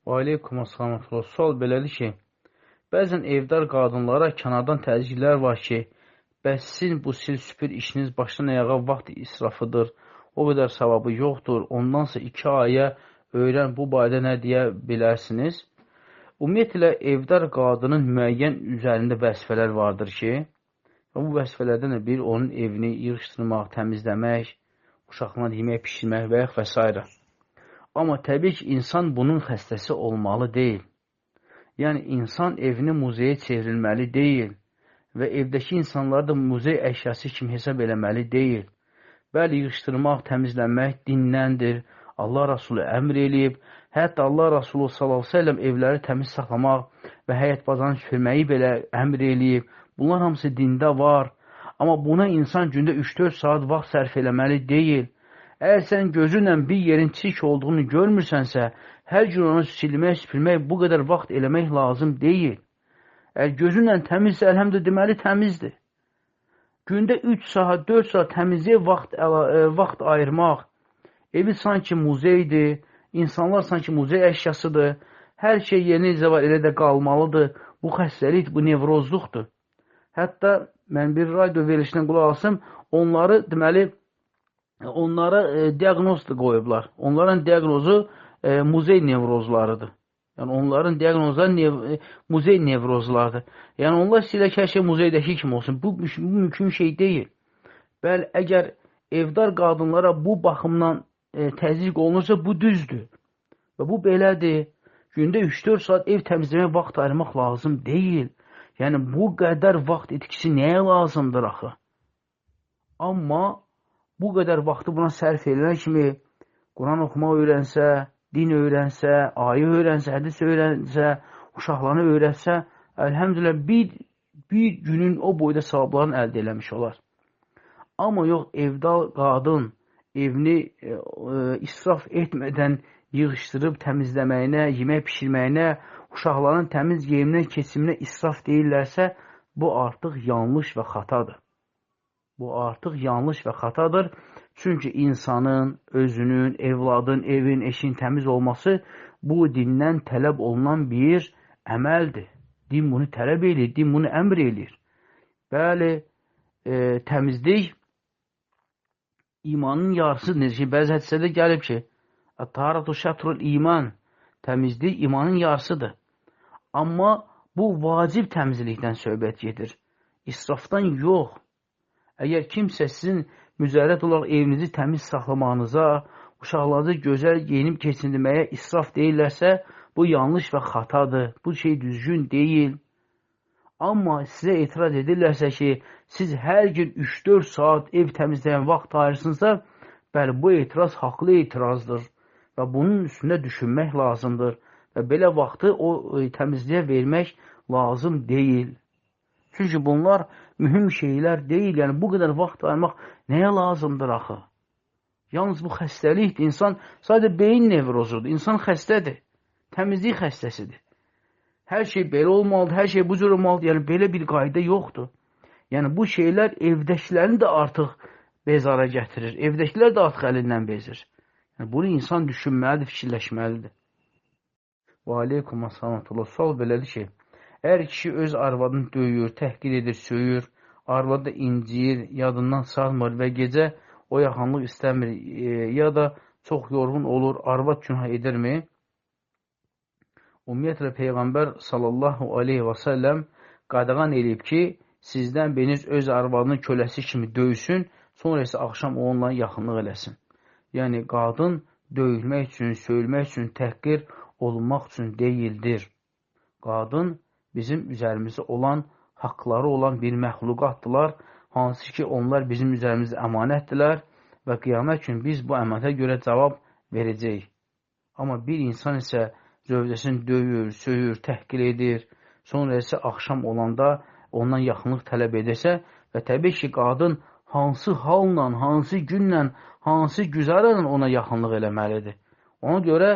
Və aleykum əssalam. Sual belədir ki, bəzən evdar qadınlara kənardan təzyiqlər var ki, bəs sizin bu sil-süpür işiniz başdan ayağa vaxt israfıdır, o qədər savabı yoxdur, ondansa 2 aya öyrən bu barədə nə deyə bilərsiniz? Ümumiyyətlə, evdar qadının müəyyən üzərində vəzifələr vardır ki, bu vəzifələrdən də bir onun evini yığışdırmaq, təmizləmək, uşaqlarına yemək pişirmək və s. Amma təbii ki, insan bunun xəstəsi olmalı deyil. Yəni, insan evini muzeyə çevrilməli deyil və evdəki insanları da muzey əşyası kimi hesab eləməli deyil. Bəli, yığışdırmaq, təmizlənmək dinləndir. Allah Rasulü əmr eləyib. Hətta Allah Rasulü s.ə.v evləri təmiz saxlamaq və həyət bazarını süpürməyi belə əmr eləyib. Bunlar hamısı dində var. Amma buna insan gündə 3-4 saat vaxt sərf eləməli deyil. Əgər sən gözünlə bir yerin çirk olduğunu görmürsənsə, hər gün onu silmək, süpürmək, bu qədər vaxt eləmək lazım deyil. Əgər gözünlə təmizsə, əlhəmdə deməli təmizdir. Gündə 3 saat, 4 saat təmizliyə vaxt ayırmaq, evi sanki muzeydir, insanlar sanki muzey əşyasıdır, hər şey yerinizə var, elə də qalmalıdır. Bu xəstəlik, bu nevrozluqdur. Hətta mən bir radio verilişinə qulaq alsam, onları deməli, onlara diaqnoz da qoyublar. Onların diaqnozu muzey nevrozlarıdır. Yəni, onların diaqnozları muzey nevrozlarıdır. Yəni, onlar istəyirlər ki, hər şey muzeydəki kimi olsun. Bu mümkün şey deyil. Bəli, əgər evdar qadınlara bu baxımdan təzyiq olunursa, bu düzdür. Və bu belədir. Gündə 3-4 saat ev təmizləmək vaxt ayırmaq lazım deyil. Yəni, bu qədər vaxt etkisi nəyə lazımdır axı? Amma bu qədər vaxtı buna sərf edilən kimi Quran oxumaq öyrənsə, din öyrənsə, ayə öyrənsə, hədis öyrənsə, uşaqlarını öyrətsə, Əlhəmdülillah bir günün o boyda savablarını əldə eləmiş olar. Amma yox, evdə qadın evini israf etmədən yığışdırıb təmizləməyinə, yemək pişirməyinə, uşaqların təmiz geyimdən keçiminə israf deyirlərsə, bu artıq yanlış və xatadır. Bu artıq yanlış və xatadır. Çünki insanın, özünün, evladın, evin, eşin təmiz olması bu dindən tələb olunan bir əməldir. Din bunu tələb edir, din bunu əmr edir. Bəli, təmizlik imanın yarısıdır. Necə ki, bəzi hədisədə gəlib ki, Ət-taharatu şətrul iman, təmizlik imanın yarısıdır. Amma bu vacib təmizlikdən söhbət gedir. İsrafdan yox. Əgər kimsə sizin müzərrət olaraq evinizi təmiz saxlamağınıza, uşaqlarınızı gözəl geyinib keçindirməyə israf deyirlərsə, bu yanlış və xatadır. Bu şey düzgün deyil. Amma sizə etiraz edirlərsə ki, siz hər gün 3-4 saat ev təmizləyən vaxt ayırırsınızsa, bəli, bu etiraz haqlı etirazdır və bunun üstündə düşünmək lazımdır və belə vaxtı o təmizliyə vermək lazım deyil. Çünki bunlar mühüm şeylər deyil. Yəni, bu qədər vaxt ayırmaq nəyə lazımdır axı? Yalnız bu xəstəlikdir. İnsan sadəcə beyin nevrozudur. İnsan xəstədir. Təmizlik xəstəsidir. Hər şey belə olmalıdır, hər şey bu cür olmalıdır. Yəni, belə bir qayda yoxdur. Yəni, bu şeylər evdəkilərini də artıq bezara gətirir. Evdəkilər də artıq əlindən bezir. Yəni, bunu insan düşünməlidir, fikirləşməlidir. Və aleykum əssalam. Sual belədir ki, əgər kişi öz arvadını döyür, təhqir edir, söyür, arvadı da inciyir, yadından salmır və gecə o yaxınlıq istəmir, ya da çox yorğun olur, arvad günah edirmi? Ümumiyyətlə, Peyğəmbər sallallahu aleyhi və səlləm qadağan eləyib ki, sizdən biriniz öz arvadını köləsi kimi döysün, sonra isə axşam onunla yaxınlıq eləsin. Yəni, qadın döyülmək üçün, söyülmək üçün, təhqir olunmaq üçün deyildir. Qadın bizim üzərimizdə olan, haqları olan bir məxluqatdırlar, hansı ki, onlar bizim üzərimizdə əmanətdirlər və qiyamət üçün biz bu əmanətə görə cavab verəcəyik. Amma bir insan isə zövcəsini döyür, söyür, təhqir edir, sonra isə axşam olanda ondan yaxınlıq tələb edirsə və təbii ki, qadın hansı halla, hansı günlə, hansı güzarla ona yaxınlıq eləməlidir. Ona görə,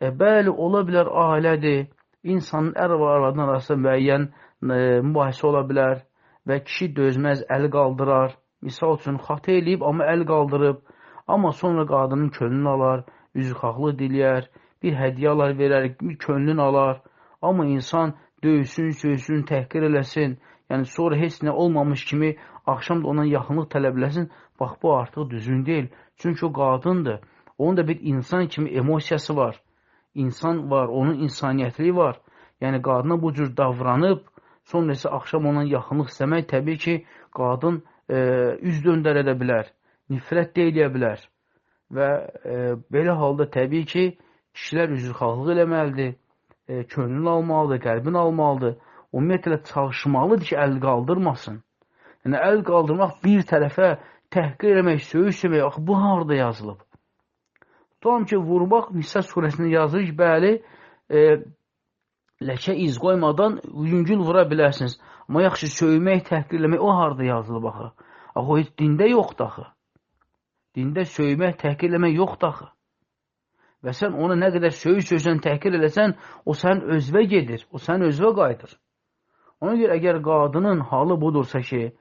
bəli, ola bilər ailədir, insanın ər və arvadın arasında müəyyən mübahisə ola bilər və kişi dözməz, əl qaldırar. Misal üçün, xatı eləyib, amma əl qaldırıb. Amma sonra qadının könlünü alar, üzrxahlıq diləyər, bir hədiyyə alar, verər, bir könlünü alar. Amma insan döysün, söysün, təhqir eləsin. Yəni, sonra heç nə olmamış kimi axşam da ona yaxınlıq tələb eləsin. Bax, bu artıq düzgün deyil. Çünki o qadındır. Onun da bir insan kimi emosiyası var. İnsan var, onun insaniyyətliyi var. Yəni, qadına bu cür davranıb, sonra isə axşam ona yaxınlıq istəmək təbii ki, qadın üz döndər edə bilər, nifrət də eləyə bilər. Və belə halda təbii ki, kişilər üzrxahlıq eləməlidir, könlünü almalıdır, qəlbini almalıdır. Ümumiyyətlə, çalışmalıdır ki, əl qaldırmasın. Yəni, əl qaldırmaq bir tərəfə təhqir eləmək, söyüş, bu harada yazılıb? Tutalım ki, vurmaq Nisa surəsində yazılır ki, bəli, ləkə iz qoymadan yüngül vura bilərsiniz. Amma yaxşı, söymək, təhqirləmək, o harada yazılıb axı? Axı, o heç dində yoxdur axı. Dində söymək, təhqirləmək yoxdur axı. Və sən ona nə qədər söyürsən, təhqir eləsən, o sənin özvə gedir, o sənin özvə qayıdır. Ona görə, əgər qadının halı budursa ki,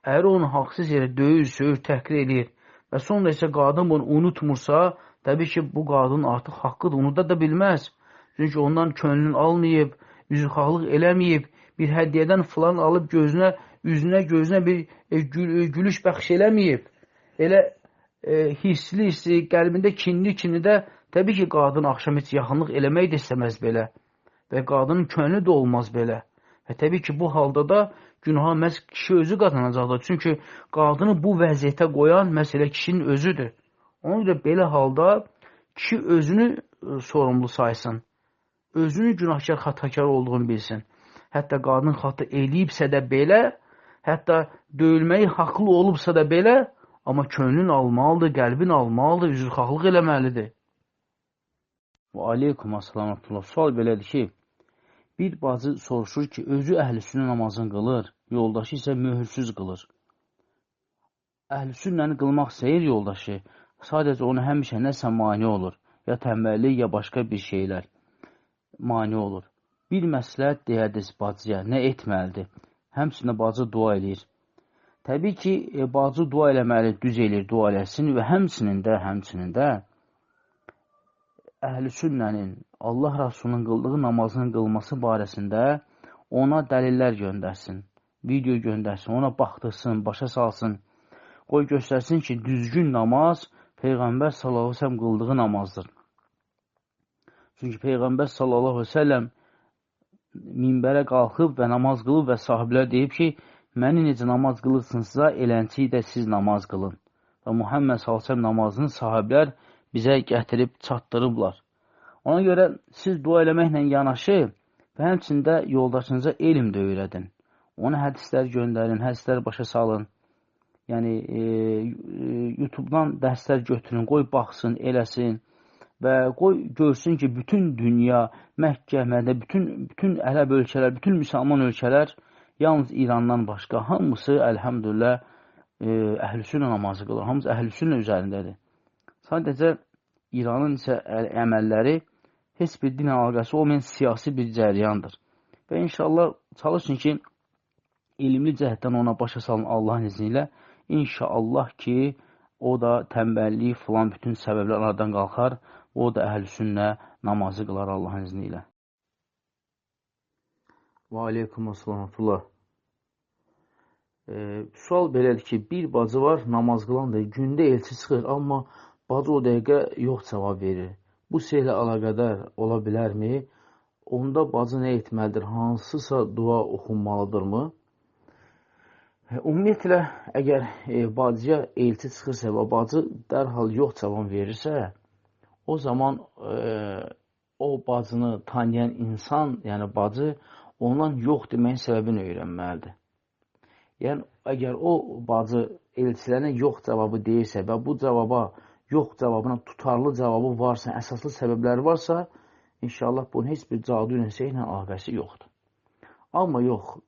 əri onu haqsız yerə döyür, söyür, təhqir edir və sonra isə qadın bunu unutmursa, təbii ki, bu qadın artıq haqqıdır, unuda da bilməz. Çünki ondan könlünü almayıb, üzrxahlıq eləməyib, bir hədiyyədən filan alıb üzünə bir gülüş bəxş eləməyib. Elə hissli, qəlbində kinli də təbii ki, qadın axşam heç yaxınlıq eləmək də istəməz belə və qadının könlü də olmaz belə. Və təbii ki, bu halda da günaha məhz kişi özü qazanacaqdır. Çünki qadını bu vəziyyətə qoyan məsələ kişinin özüdür. Ona görə belə halda kişi özünü sorumlu saysın. Özünü günahkar, xatakar olduğunu bilsin. Hətta qadın xatı eləyibsə də belə, hətta döyülməyi haqlı olubsa da belə, amma könlün almalıdır, qəlbin almalıdır, üzrxahlıq eləməlidir. Və aleykum əssalam. Sual belədir ki, Bir bacı soruşur ki, özü əhlüsünnə namazını qılır, yoldaşı isə möhürsüz qılır. Əhlüsünnəni qılmaq istəyir yoldaşı, sadəcə onu həmişə nəsə mane olur, ya tənbəllik, ya başqa bir şeylər mane olur. Bir məsləhət deyərdiniz bacıya, nə etməlidir? Həmçinin bacı dua edir. Təbii ki, bacı dua eləməli, düz eləyir, dua eləsin və həmçinin də əhlüsünnənin Allah Rasulunun qıldığı namazının qılması barəsində ona dəlillər göndərsin, video göndərsin, ona baxdırsın, başa salsın, qoy göstərsin ki, düzgün namaz Peyğəmbər sallallahu əleyhi və səlləm qıldığı namazdır. Çünki Peyğəmbər sallallahu əleyhi və səlləm minbərə qalxıb və namaz qılıb və sahiblər deyib ki, məni necə namaz qılırsınızsa, elənçi də siz namaz qılın. Və Muhammed sallallahu əleyhi və səlləm namazını sahiblər bizə gətirib çatdırıblar. Ona görə siz dua eləməklə yanaşı və həmçində yoldaşınıza elm də öyrədin. Ona hədislər göndərin, hədislər başa salın. Yəni, YouTube-dan dərslər götürün, qoy baxsın, eləsin və qoy görsün ki, bütün dünya, Məkkə, Mədinə, bütün ərəb ölkələr, bütün müsəlman ölkələr, yalnız İrandan başqa, hamısı, əlhəmdülillah, əhlüsünnə namazı qılır, hamısı əhlüsünnə üzərindədir. Sadəcə İranın isə əməlləri heç bir din əlaqəsi olmayan siyasi bir cəryandır. Və inşallah çalışın ki, elmli cəhətdən ona başa salın Allahın izni ilə. İnşallah ki, o da tənbəllik filan bütün səbəblər aradan qalxar, o da əhl-sünnə namazı qılar Allahın izni ilə. Və aleykumussalam. Sual belədir ki, bir bacı var, namaz qılandır, gündə elçi çıxır, amma bacı o dəqiqə yox cavab verir. Bu şeylə əlaqədar ola bilərmi? Onda bacı nə etməlidir? Hansısa dua oxunmalıdırmı? Ümumiyyətlə, əgər bacıya elçi çıxırsa və bacı dərhal yox cavab verirsə, o zaman o bacını tanıyan insan, yəni bacı, ondan yox deməyin səbəbini öyrənməlidir. Yəni, əgər o bacı elçilərinə yox cavabı deyirsə və bu cavaba, yox cavabına tutarlı cavabı varsa, əsaslı səbəbləri varsa, inşallah bunun heç bir cadu ilə əlaqəsi yoxdur. Amma yox,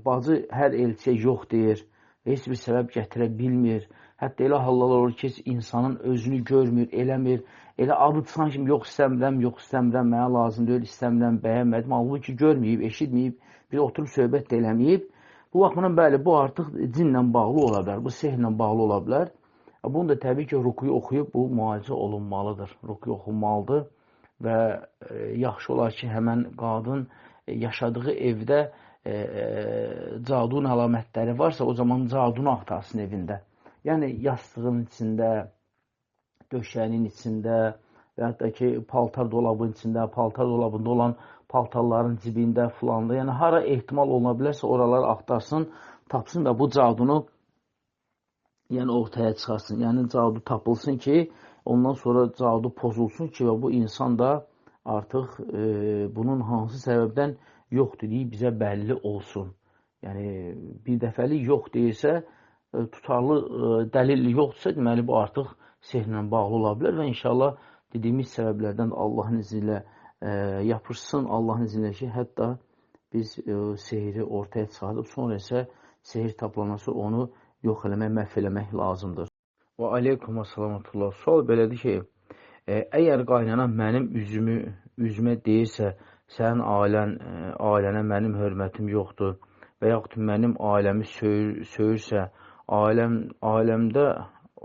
bacı hər elçiyə yox deyir, heç bir səbəb gətirə bilmir. Hətta elə hallar olur ki, insanın özünü görmür, eləmir. Elə adı çıxan kimi yox istəmirəm, mənə lazım deyil, istəmirəm, bəyənmədim. Halbuki görməyib, eşitməyib, bir oturub söhbət də eləməyib. Bu baxımdan bəli, bu artıq cinlə bağlı ola bilər, bu sehrlə bağlı ola bilər. Bunu da təbii ki, rukuyu oxuyub bu müalicə olunmalıdır. Rukuyu oxunmalıdır və yaxşı olar ki, həmən qadın yaşadığı evdə cadun əlamətləri varsa, o zaman cadunu axtarsın evində. Yəni, yastığın içində, döşənin içində və hətta ki, paltar dolabının içində, paltar dolabında olan paltarların cibində filanında, yəni hara ehtimal oluna bilərsə, oraları axtarsın, tapsın və bu cadunu ortaya çıxarsın. Yəni, cadu tapılsın ki, ondan sonra cadu pozulsun ki, və bu insan da artıq bunun hansı səbəbdən yoxdur deyib bizə bəlli olsun. Yəni, bir dəfəlik yox deyirsə, tutarlı dəlil yoxdursa, deməli, bu artıq sehrlə bağlı ola bilər və inşallah dediyimiz səbəblərdən Allahın izni ilə yapışsın, Allahın izni ilə ki, hətta biz sehri ortaya çıxardıb, sonra isə sehir tapılanası onu yox eləmək, məhv eləmək lazımdır. Və aleykumussalam. Sual belədir ki, əgər qaynana mənim üzümə deyirsə, sənin ailənə mənim hörmətim yoxdur və yaxud mənim ailəmi söyürsə, ailəmdə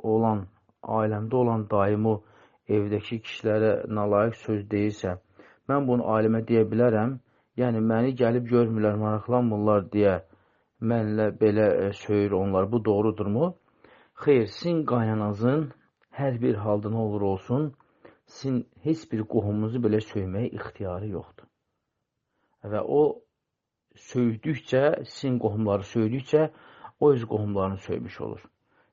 olan dayımı evdəki kişilərə nalayiq söz deyirsə, mən bunu ailəmə deyə bilərəm, yəni məni gəlib görmürlər, maraqlanmırlar deyə mənlə belə söyür onlar, bu doğrudurmu? Xeyr, sizin qaynanazın hər bir halda nə olur olsun, sizin heç bir qohumunuzu belə söyməyə ixtiyarı yoxdur. Və o söydükcə, sizin qohumları söydükcə, o öz qohumlarını söymüş olur.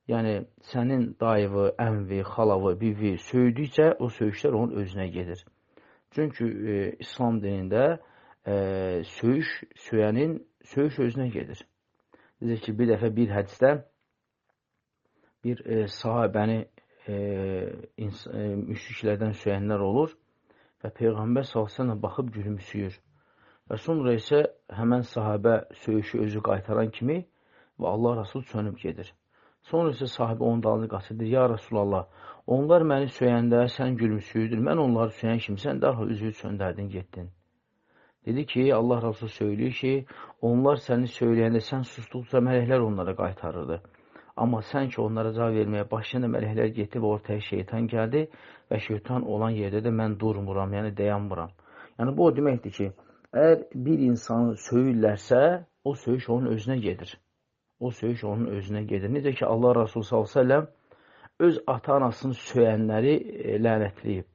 Yəni, sənin dayıvı, əmvi, xalavı, bivi söydükcə, o söyüşlər onun özünə gedir. Çünki İslam dinində söyüş özünə gedir. Deyir ki, bir dəfə bir hədisdə bir sahabəni müşriklərdən söyənlər olur və Peyğəmbər s.ə.v baxıb gülümsüyür. Və sonra isə həmən sahabə söyüşü özü qaytaran kimi və Allah Rasul sönüb gedir. Sonra isə sahibə onun dalını qaçırdır. Ya Rasulallah, onlar məni söyəndə sən gülümsüydün, mən onları söyən kimi sən dərhal üzüyü söndərdin, getdin. Dedi ki, Allah Rasul söylüyor ki, onlar səni söyləyəndə sən susduqca mələklər onlara qaytarırdı. Amma sən ki, onlara cavab verməyə başlayanda mələklər getdi və ortaya şeytan gəldi və şeytan olan yerdə də mən durmuram, yəni dayanmıram. Yəni, bu o deməkdir ki, əgər bir insanı söyürlərsə, o söyüş onun özünə gedir. O söyüş onun özünə gedir. Necə ki, Allah Rasulü s.ə.v öz ata-anasını söyənləri lənətləyib.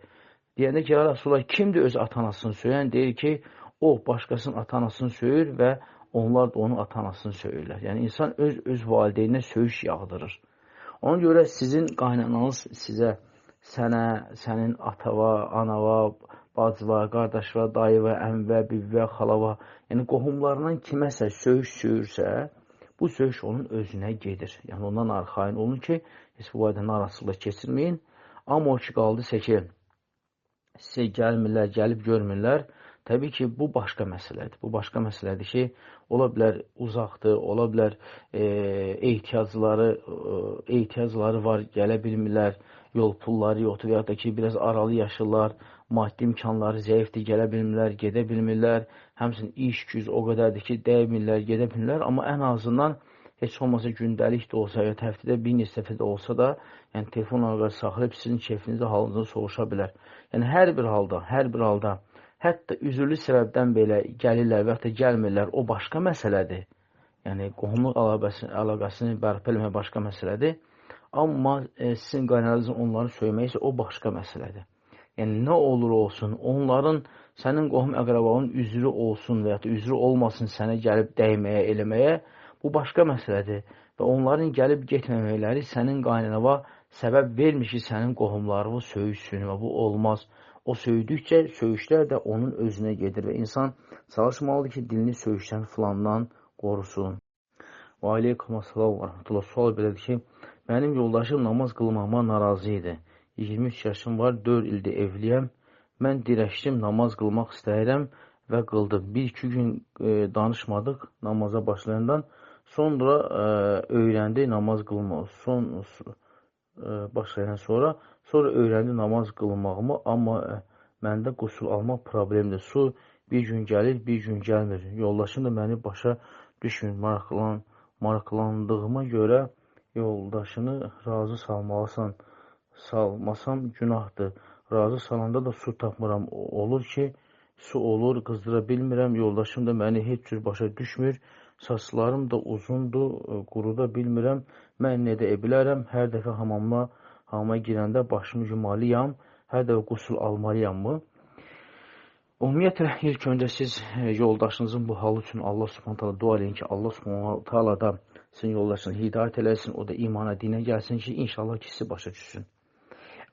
Deyəndə ki, ya Rasulullah, kimdir öz ata-anasını söyən? Deyir ki, o başqasının ata-anasını söyür və onlar da onun ata-anasını söyürlər. Yəni, insan öz valideyninə söyüş yağdırır. Ona görə sizin qaynananız sizə, sənə, sənin atava, anava, bacıva, qardaşva, dayıva, əmvə, bibvə, xalava, yəni qohumlarından kiməsə söyüş söyürsə, bu söyüş onun özünə gedir. Yəni, ondan arxain olun ki, heç bu vayda narahatsızlıq keçirməyin. Amma o ki, qaldısa ki, sizə gəlmirlər, gəlib görmürlər, təbii ki, bu başqa məsələdir. Bu başqa məsələdir ki, ola bilər uzaqdır, ola bilər ehtiyacları var, gələ bilmirlər, yol pulları yoxdur, və ya da ki, biraz aralı yaşırlar, maddi imkanları zəifdir, gələ bilmirlər, gedə bilmirlər, həmçinin iş, güc o qədərdir ki, dəymirlər, gedə bilmirlər, amma ən azından heç olmasa gündəlik də olsa, ya həftədə bir neçə dəfə də olsa da, yəni telefon əlaqəsi saxlayıb sizin keyfinizi, halınızı soruşa bilər. Yəni hər bir halda, hətta üzürlü səbəbdən belə gəlirlər və yaxud da gəlmirlər, o başqa məsələdir. Yəni, qohumluq əlaqəsini bərpa eləmək başqa məsələdir. Amma sizin qaynanızın onları söymək isə o başqa məsələdir. Yəni, nə olur olsun, onların, sənin qohum əqrabanın üzrü olsun və yaxud da üzrü olmasın sənə gəlib dəyməyə, eləməyə, bu başqa məsələdir. Və onların gəlib getməməkləri sənin qaynanava səbəb vermir ki, sənin qohumlarını söyüşsün və bu olmaz. O söydükcə, söyüşlər də onun özünə gedir və insan çalışmalıdır ki, dilini söyüşdən filandan qorusun. Və aleykum assalam və rəhmətullah. Sual belədir ki, mənim yoldaşım namaz qılmağıma narazı idi. 23 yaşım var, 4 ildir evliyəm. Mən dirəşdim, namaz qılmaq istəyirəm və qıldım. 1-2 gün danışmadıq namaza başlayandan. Sonra öyrəndi namaz qılmaq. Başlayan sonra öyrəndi namaz qılmağımı, amma məndə qusul almaq problemdir. Su bir gün gəlir, bir gün gəlmir. Yoldaşım da məni başa düşmür. Maraqlandığıma görə yoldaşını razı salmasam günahdır. Razı salanda da su tapmıram. Olur ki, su olur, qızdıra bilmirəm. Yoldaşım da məni heç cür başa düşmür. Saçlarım da uzundur, quruda bilmirəm. Mən nə də bilərəm, hər dəfə hamama girəndə başımı yumalıyam, hər dəfə qusul almalıyam mı? Ümumiyyətlə, ilk öncə siz yoldaşınızın bu halı üçün Allah subhanətələ dua edin ki, Allah subhanətələ da sizin yoldaşını hidayət eləsin, o da imana, dinə gəlsin ki, inşallah ki, sizi başa düşsün.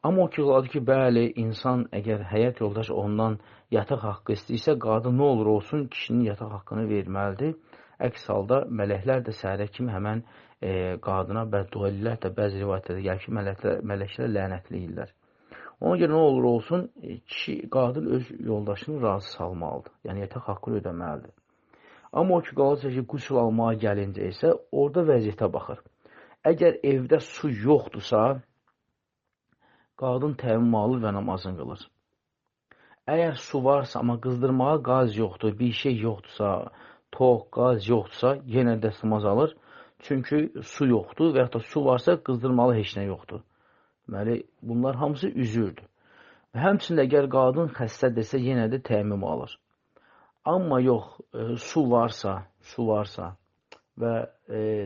Amma o ki, bəli, insan əgər həyat yoldaşı ondan yataq haqqı istəyirsə, qadın nə olur olsun, kişinin yataq haqqını verməlidir. Əks halda mələklər də səhərə kimi həmən qadına bəddua edirlər də, bəzi rivayətlərdə gəlir ki, mələklər lənətləyirlər. Ona görə nə olur olsun, qadın öz yoldaşını razı salmalıdır. Yəni, yataq haqqını ödəməlidir. Amma o ki, qalırsa ki, qusul almağa gəlincə isə, orada vəziyyətə baxır. Əgər evdə su yoxdursa, qadın təmin alır və namazını qılır. Əgər su varsa, amma qızdırmağa qaz yoxdur, bir şey yoxdursa, tox, qaz yoxdursa, yenə dəstəmaz alır. Çünki su yoxdur və yaxud da su varsa, qızdırmalı heç nə yoxdur. Deməli, bunlar hamısı üzürdür. Və həmçində əgər qadın xəstədirsə, yenə də təmim alır. Amma yox, su varsa və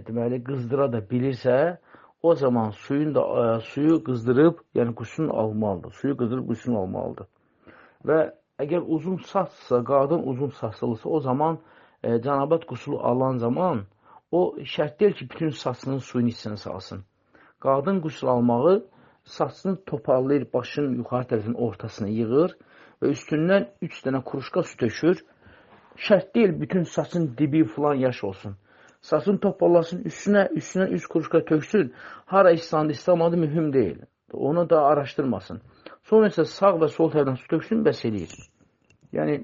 deməli, qızdıra da bilirsə, o zaman suyu qızdırıb, yəni qusulunu almalıdır. Suyu qızdırıb qusulunu almalıdır. Və əgər uzun saçsa, qadın uzun saçlılısa, o zaman canabat qusulu alan zaman o şərt deyil ki, bütün saçının suyun içine salsın. Qadın qusul almağı saçını toparlayır, başının yuxarı tərəfinin ortasına yığır və üstündən 3 dənə kuruşka su tökür. Şərt deyil, bütün saçın dibi falan yaş olsun. Saçını toparlasın, üstünə 3 kuruşka töksün. Hara istamadı mühüm deyil. Onu da araşdırmasın. Sonra isə sağ və sol tərəfdən su töksün, bəs eləyir. Yəni,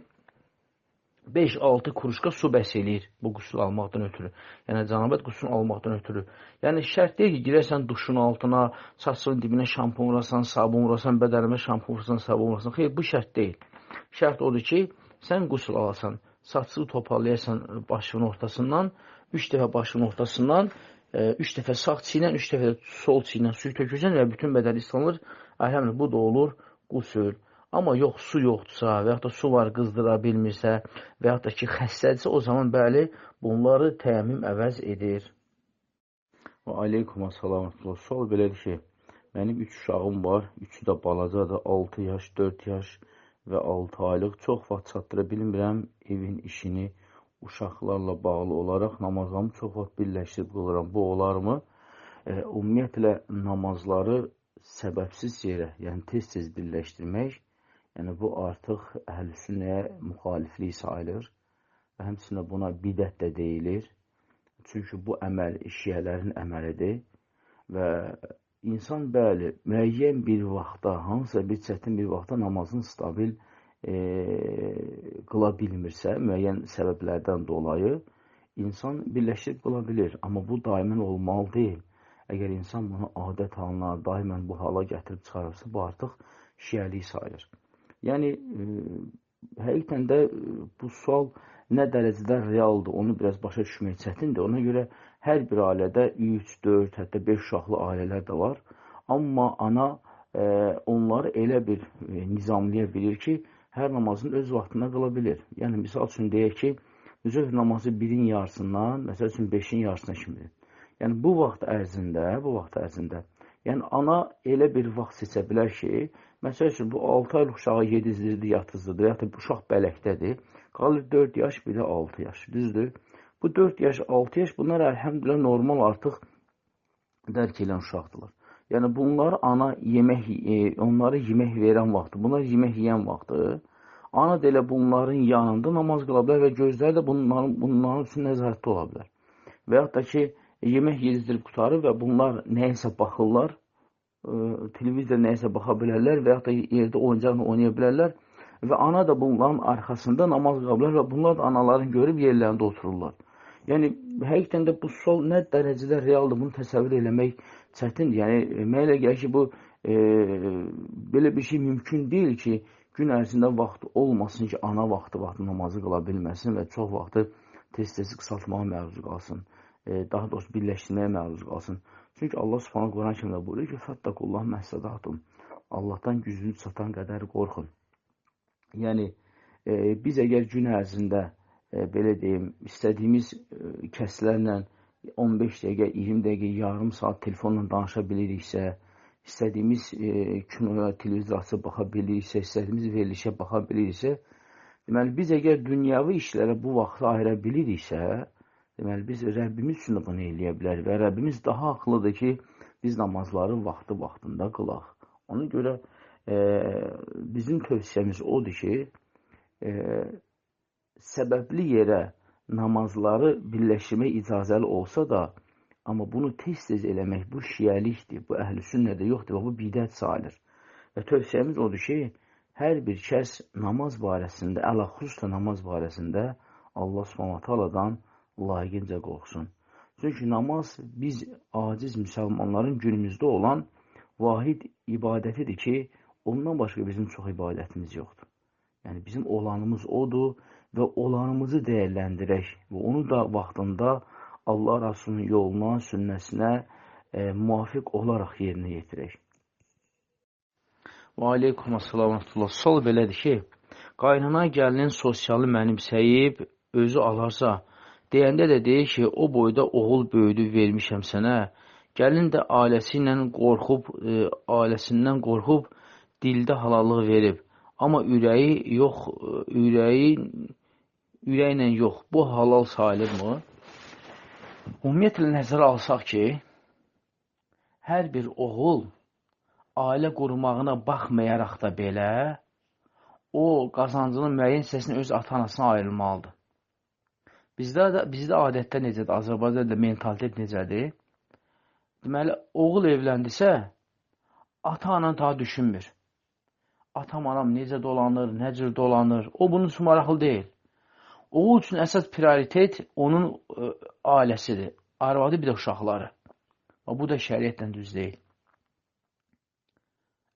5-6 kuruşqa su bəs eləyir bu qüsul almaqdan ötürü. Yəni, cənabət qüsul almaqdan ötürü. Yəni, şərt deyil ki, girərsən duşun altına, saçının dibinə şampun vurasan, sabun vurasan, bədənimə şampun vurasan, sabun vurasan. Xeyr, bu şərt deyil. Şərt odur ki, sən qüsul alasan, saçını toparlayasan başının ortasından, 3 dəfə başının ortasından, 3 dəfə sağ çiynə, 3 dəfə də sol çiynə suyu tökürsən və bütün bədən islanır. Əlhəmdülillah, bu da olur qüsul. Amma yox, su yoxdursa və yaxud da su var qızdıra bilmirsə və yaxud da ki, xəstədirsə, o zaman bəli, bunları təyyəmmüm əvəz edir. Və aleykum assalam. Sual belədir ki, mənim 3 uşağım var, 3-ü də balacadır, 6 yaş, 4 yaş və 6 aylıq. Çox vaxt çatdıra bilmirəm evin işini uşaqlarla bağlı olaraq namazlarımı çox vaxt birləşdirib qılıram. Bu olarmı? Ümumiyyətlə, namazları səbəbsiz yerə, yəni tez-tez birləşdirmək, yəni bu artıq əhl-i-sünnəyə müxaliflik sayılır və həmçinin buna bidət də deyilir. Çünki bu əməl şiələrin əməlidir və insan bəli, müəyyən bir vaxtda, hansısa bir çətin bir vaxtda namazını stabil qıla bilmirsə, müəyyən səbəblərdən dolayı insan birləşdirib qıla bilir. Amma bu daimən olmalı deyil. Əgər insan bunu adət halına, daimən bu hala gətirib çıxarırsa, bu artıq şiəlik sayılır. Yəni, həqiqətən də bu sual nə dərəcədə realdır, onu biraz başa düşmək çətindir. Ona görə hər bir ailədə 3, 4, hətta 5 uşaqlı ailələr də var. Amma ana onları elə bir nizamlaya bilir ki, hər namazını öz vaxtında qıla bilir. Yəni, misal üçün deyək ki, zöhr namazı 1-in yarısından, məsəl üçün 5-in yarısına kimidir. Yəni, bu vaxt ərzində, yəni, ana elə bir vaxt seçə bilər ki, məsəl üçün, bu 6 aylıq uşağı yedizdirdi, yatızdırdı, ya da bu uşaq bələkdədir, qalır 4 yaş, bir də 6 yaş, düzdür? Bu 4 yaş, 6 yaş, bunlar əlhəmdülə normal artıq dərk edən uşaqdırlar. Yəni, bunlar ana onları yemək verən vaxtı, bunlar yemək yeyən vaxtı, ana da elə bunların yanında namaz qıla bilər və gözləri də bunların üçün nəzarətdə ola bilər. Və yaxud da ki, yemək yedizdirib qutarır və bunlar nəyəsə baxırlar, televizor nəyəsə baxa bilərlər və yaxud da yerdə oyuncaqla oynaya bilərlər və ana da bunların arxasında namaz qıla bilər və bunlar da anaların görüb yerlərində otururlar. Yəni, həqiqətən də bu sual nə dərəcədə realdır, bunu təsəvvür eləmək çətindir. Yəni, mənə elə gəlir ki, bu belə bir şey mümkün deyil ki, gün ərzində vaxt olmasın ki, ana vaxtı namazı qıla bilməsin və çox vaxtı tez-tez qısaltmağa məruz qalsın, daha doğrusu birləşdirməyə məruz qalsın. Çünki Allah Subhanahu Quran kimdə buyuruyor ki, "Fattakullah məsədatum." Allahdan gücünüz çatan qədər qorxun. Yəni, biz əgər gün ərzində, belə deyim, istədiyimiz kəslərlə 15 dəqiqə, 20 dəqiqə, yarım saat telefonla danışa biliriksə, istədiyimiz kinoya, televizor açıb baxa biliriksə, istədiyimiz verilişə baxa biliriksə, deməli, biz əgər dünyavi işlərə bu vaxtı ayıra biliriksə, deməli, biz Rəbbimiz üçün bunu eləyə bilər və Rəbbimiz daha haqlıdır ki, biz namazları vaxtında qılaq. Ona görə bizim tövsiyəmiz odur ki, səbəbli yerə namazları birləşdirmək icazəli olsa da, amma bunu tez-tez eləmək, bu şiəlikdir, bu əhl-i-sünnədə yoxdur və bu bidət sayılır. Və tövsiyəmiz odur ki, hər bir kəs namaz barəsində, əl-xüsusda namaz barəsində Allah Subhanahu layiqincə qorxsun. Çünki namaz biz aciz müsəlmanların günümüzdə olan vahid ibadətidir ki, ondan başqa bizim çox ibadətimiz yoxdur. Yəni, bizim olanımız odur və olanımızı dəyərləndirək və onu da vaxtında Allah Rasulunun yoluna, sünnəsinə müvafiq olaraq yerinə yetirək. Və aleykum assalam. Sual belədir ki, qaynana gəlinin sosialı mənimsəyib, özü alarsa, deyəndə də deyir ki, o boyda oğul böyüdü vermişəm sənə, gəlin də ailəsindən qorxub dildə halallıq verib, amma ürəklə yox, bu halal sayılırmı? Ümumiyyətlə nəzərə alsaq ki, hər bir oğul ailə qurmağına baxmayaraq da belə, o qazancının müəyyən hissəsini öz ata-anasına ayrılmalıdır. Bizdə adətdə necədir, Azərbaycanda mentalitet necədir? Deməli, oğul evləndisə, ata-anan daha düşünmür. Atam-anam necə dolanır, nə cür dolanır, o bunun üçün maraqlı deyil. Oğul üçün əsas prioritet onun ailəsidir. Arvadı bir də uşaqları. Bu da şəriətlə düz deyil.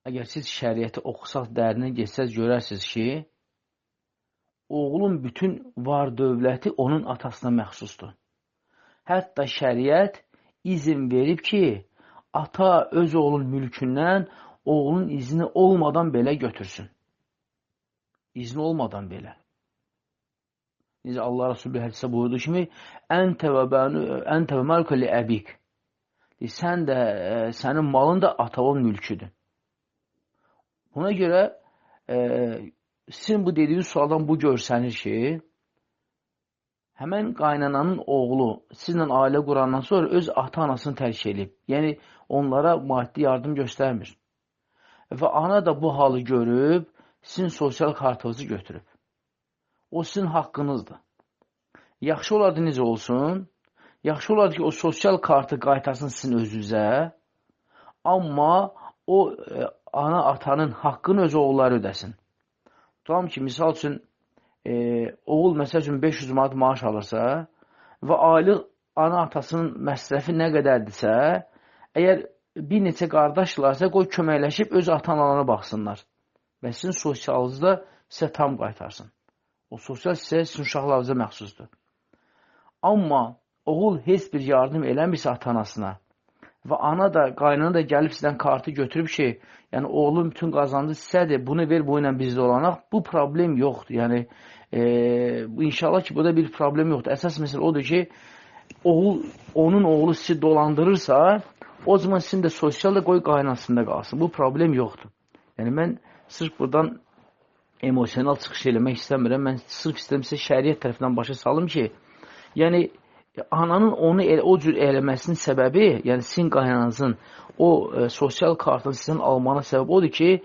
Əgər siz şəriəti oxusaq, dərinə geçsəz, görərsiniz ki, oğlun bütün var dövləti onun atasına məxsusdur. Hətta şəriət izin verib ki, ata öz oğlun mülkündən oğlun izni olmadan belə götürsün. İzni olmadan belə. Necə Allah Resulü bir hədisə buyurduğu kimi, Əntə və məlkə li əbik. Sən də, sənin malın da atanın mülküdür. Buna görə sizin bu dediyiniz sualdan bu görsənir ki, həmən qaynananın oğlu sizlə ailə qurandan sonra öz ata-anasını tərk edib. Yəni, onlara maddi yardım göstərmir. Və ana da bu halı görüb, sizin sosial kartınızı götürüb. O sizin haqqınızdır. Yaxşı olardı necə olsun? Yaxşı olardı ki, o sosial kartı qaytarsın sizin özünüzə, amma o ana atanın haqqını öz oğulları ödəsin. Tutalım ki, misal üçün, oğul məsəl üçün 500 manat maaş alırsa və aylıq ana atasının məsrəfi nə qədərdirsə, əgər bir neçə qardaşlarsa, qoy köməkləşib öz ata-analarına baxsınlar və sizin sosialınızda sizə tam qaytarsın. O sosial sizin uşaqlarınıza məxsusdur. Amma oğul heç bir yardım eləmirsə ata-anasına və ana da, qaynana da gəlib sizdən kartı götürüb ki, yəni oğlum bütün qazancı sizədir, bunu ver, bu ilə bizdə olanaq, bu problem yoxdur. Yəni, inşallah ki, bu da bir problem yoxdur. Əsas məsələ odur ki, onun oğlu sizi dolandırırsa, o zaman sizin də sosial da qoy qaynasında qalsın. Bu problem yoxdur. Yəni, mən sırf buradan emosional çıxış eləmək istəmirəm. Mən sırf istəyirəm sizə şəriət tərəfindən başa salım ki, yəni, ananın onu o cür eləməsinin səbəbi, yəni sizin qaynanızın o sosial kartını sizin almanın səbəbi odur ki,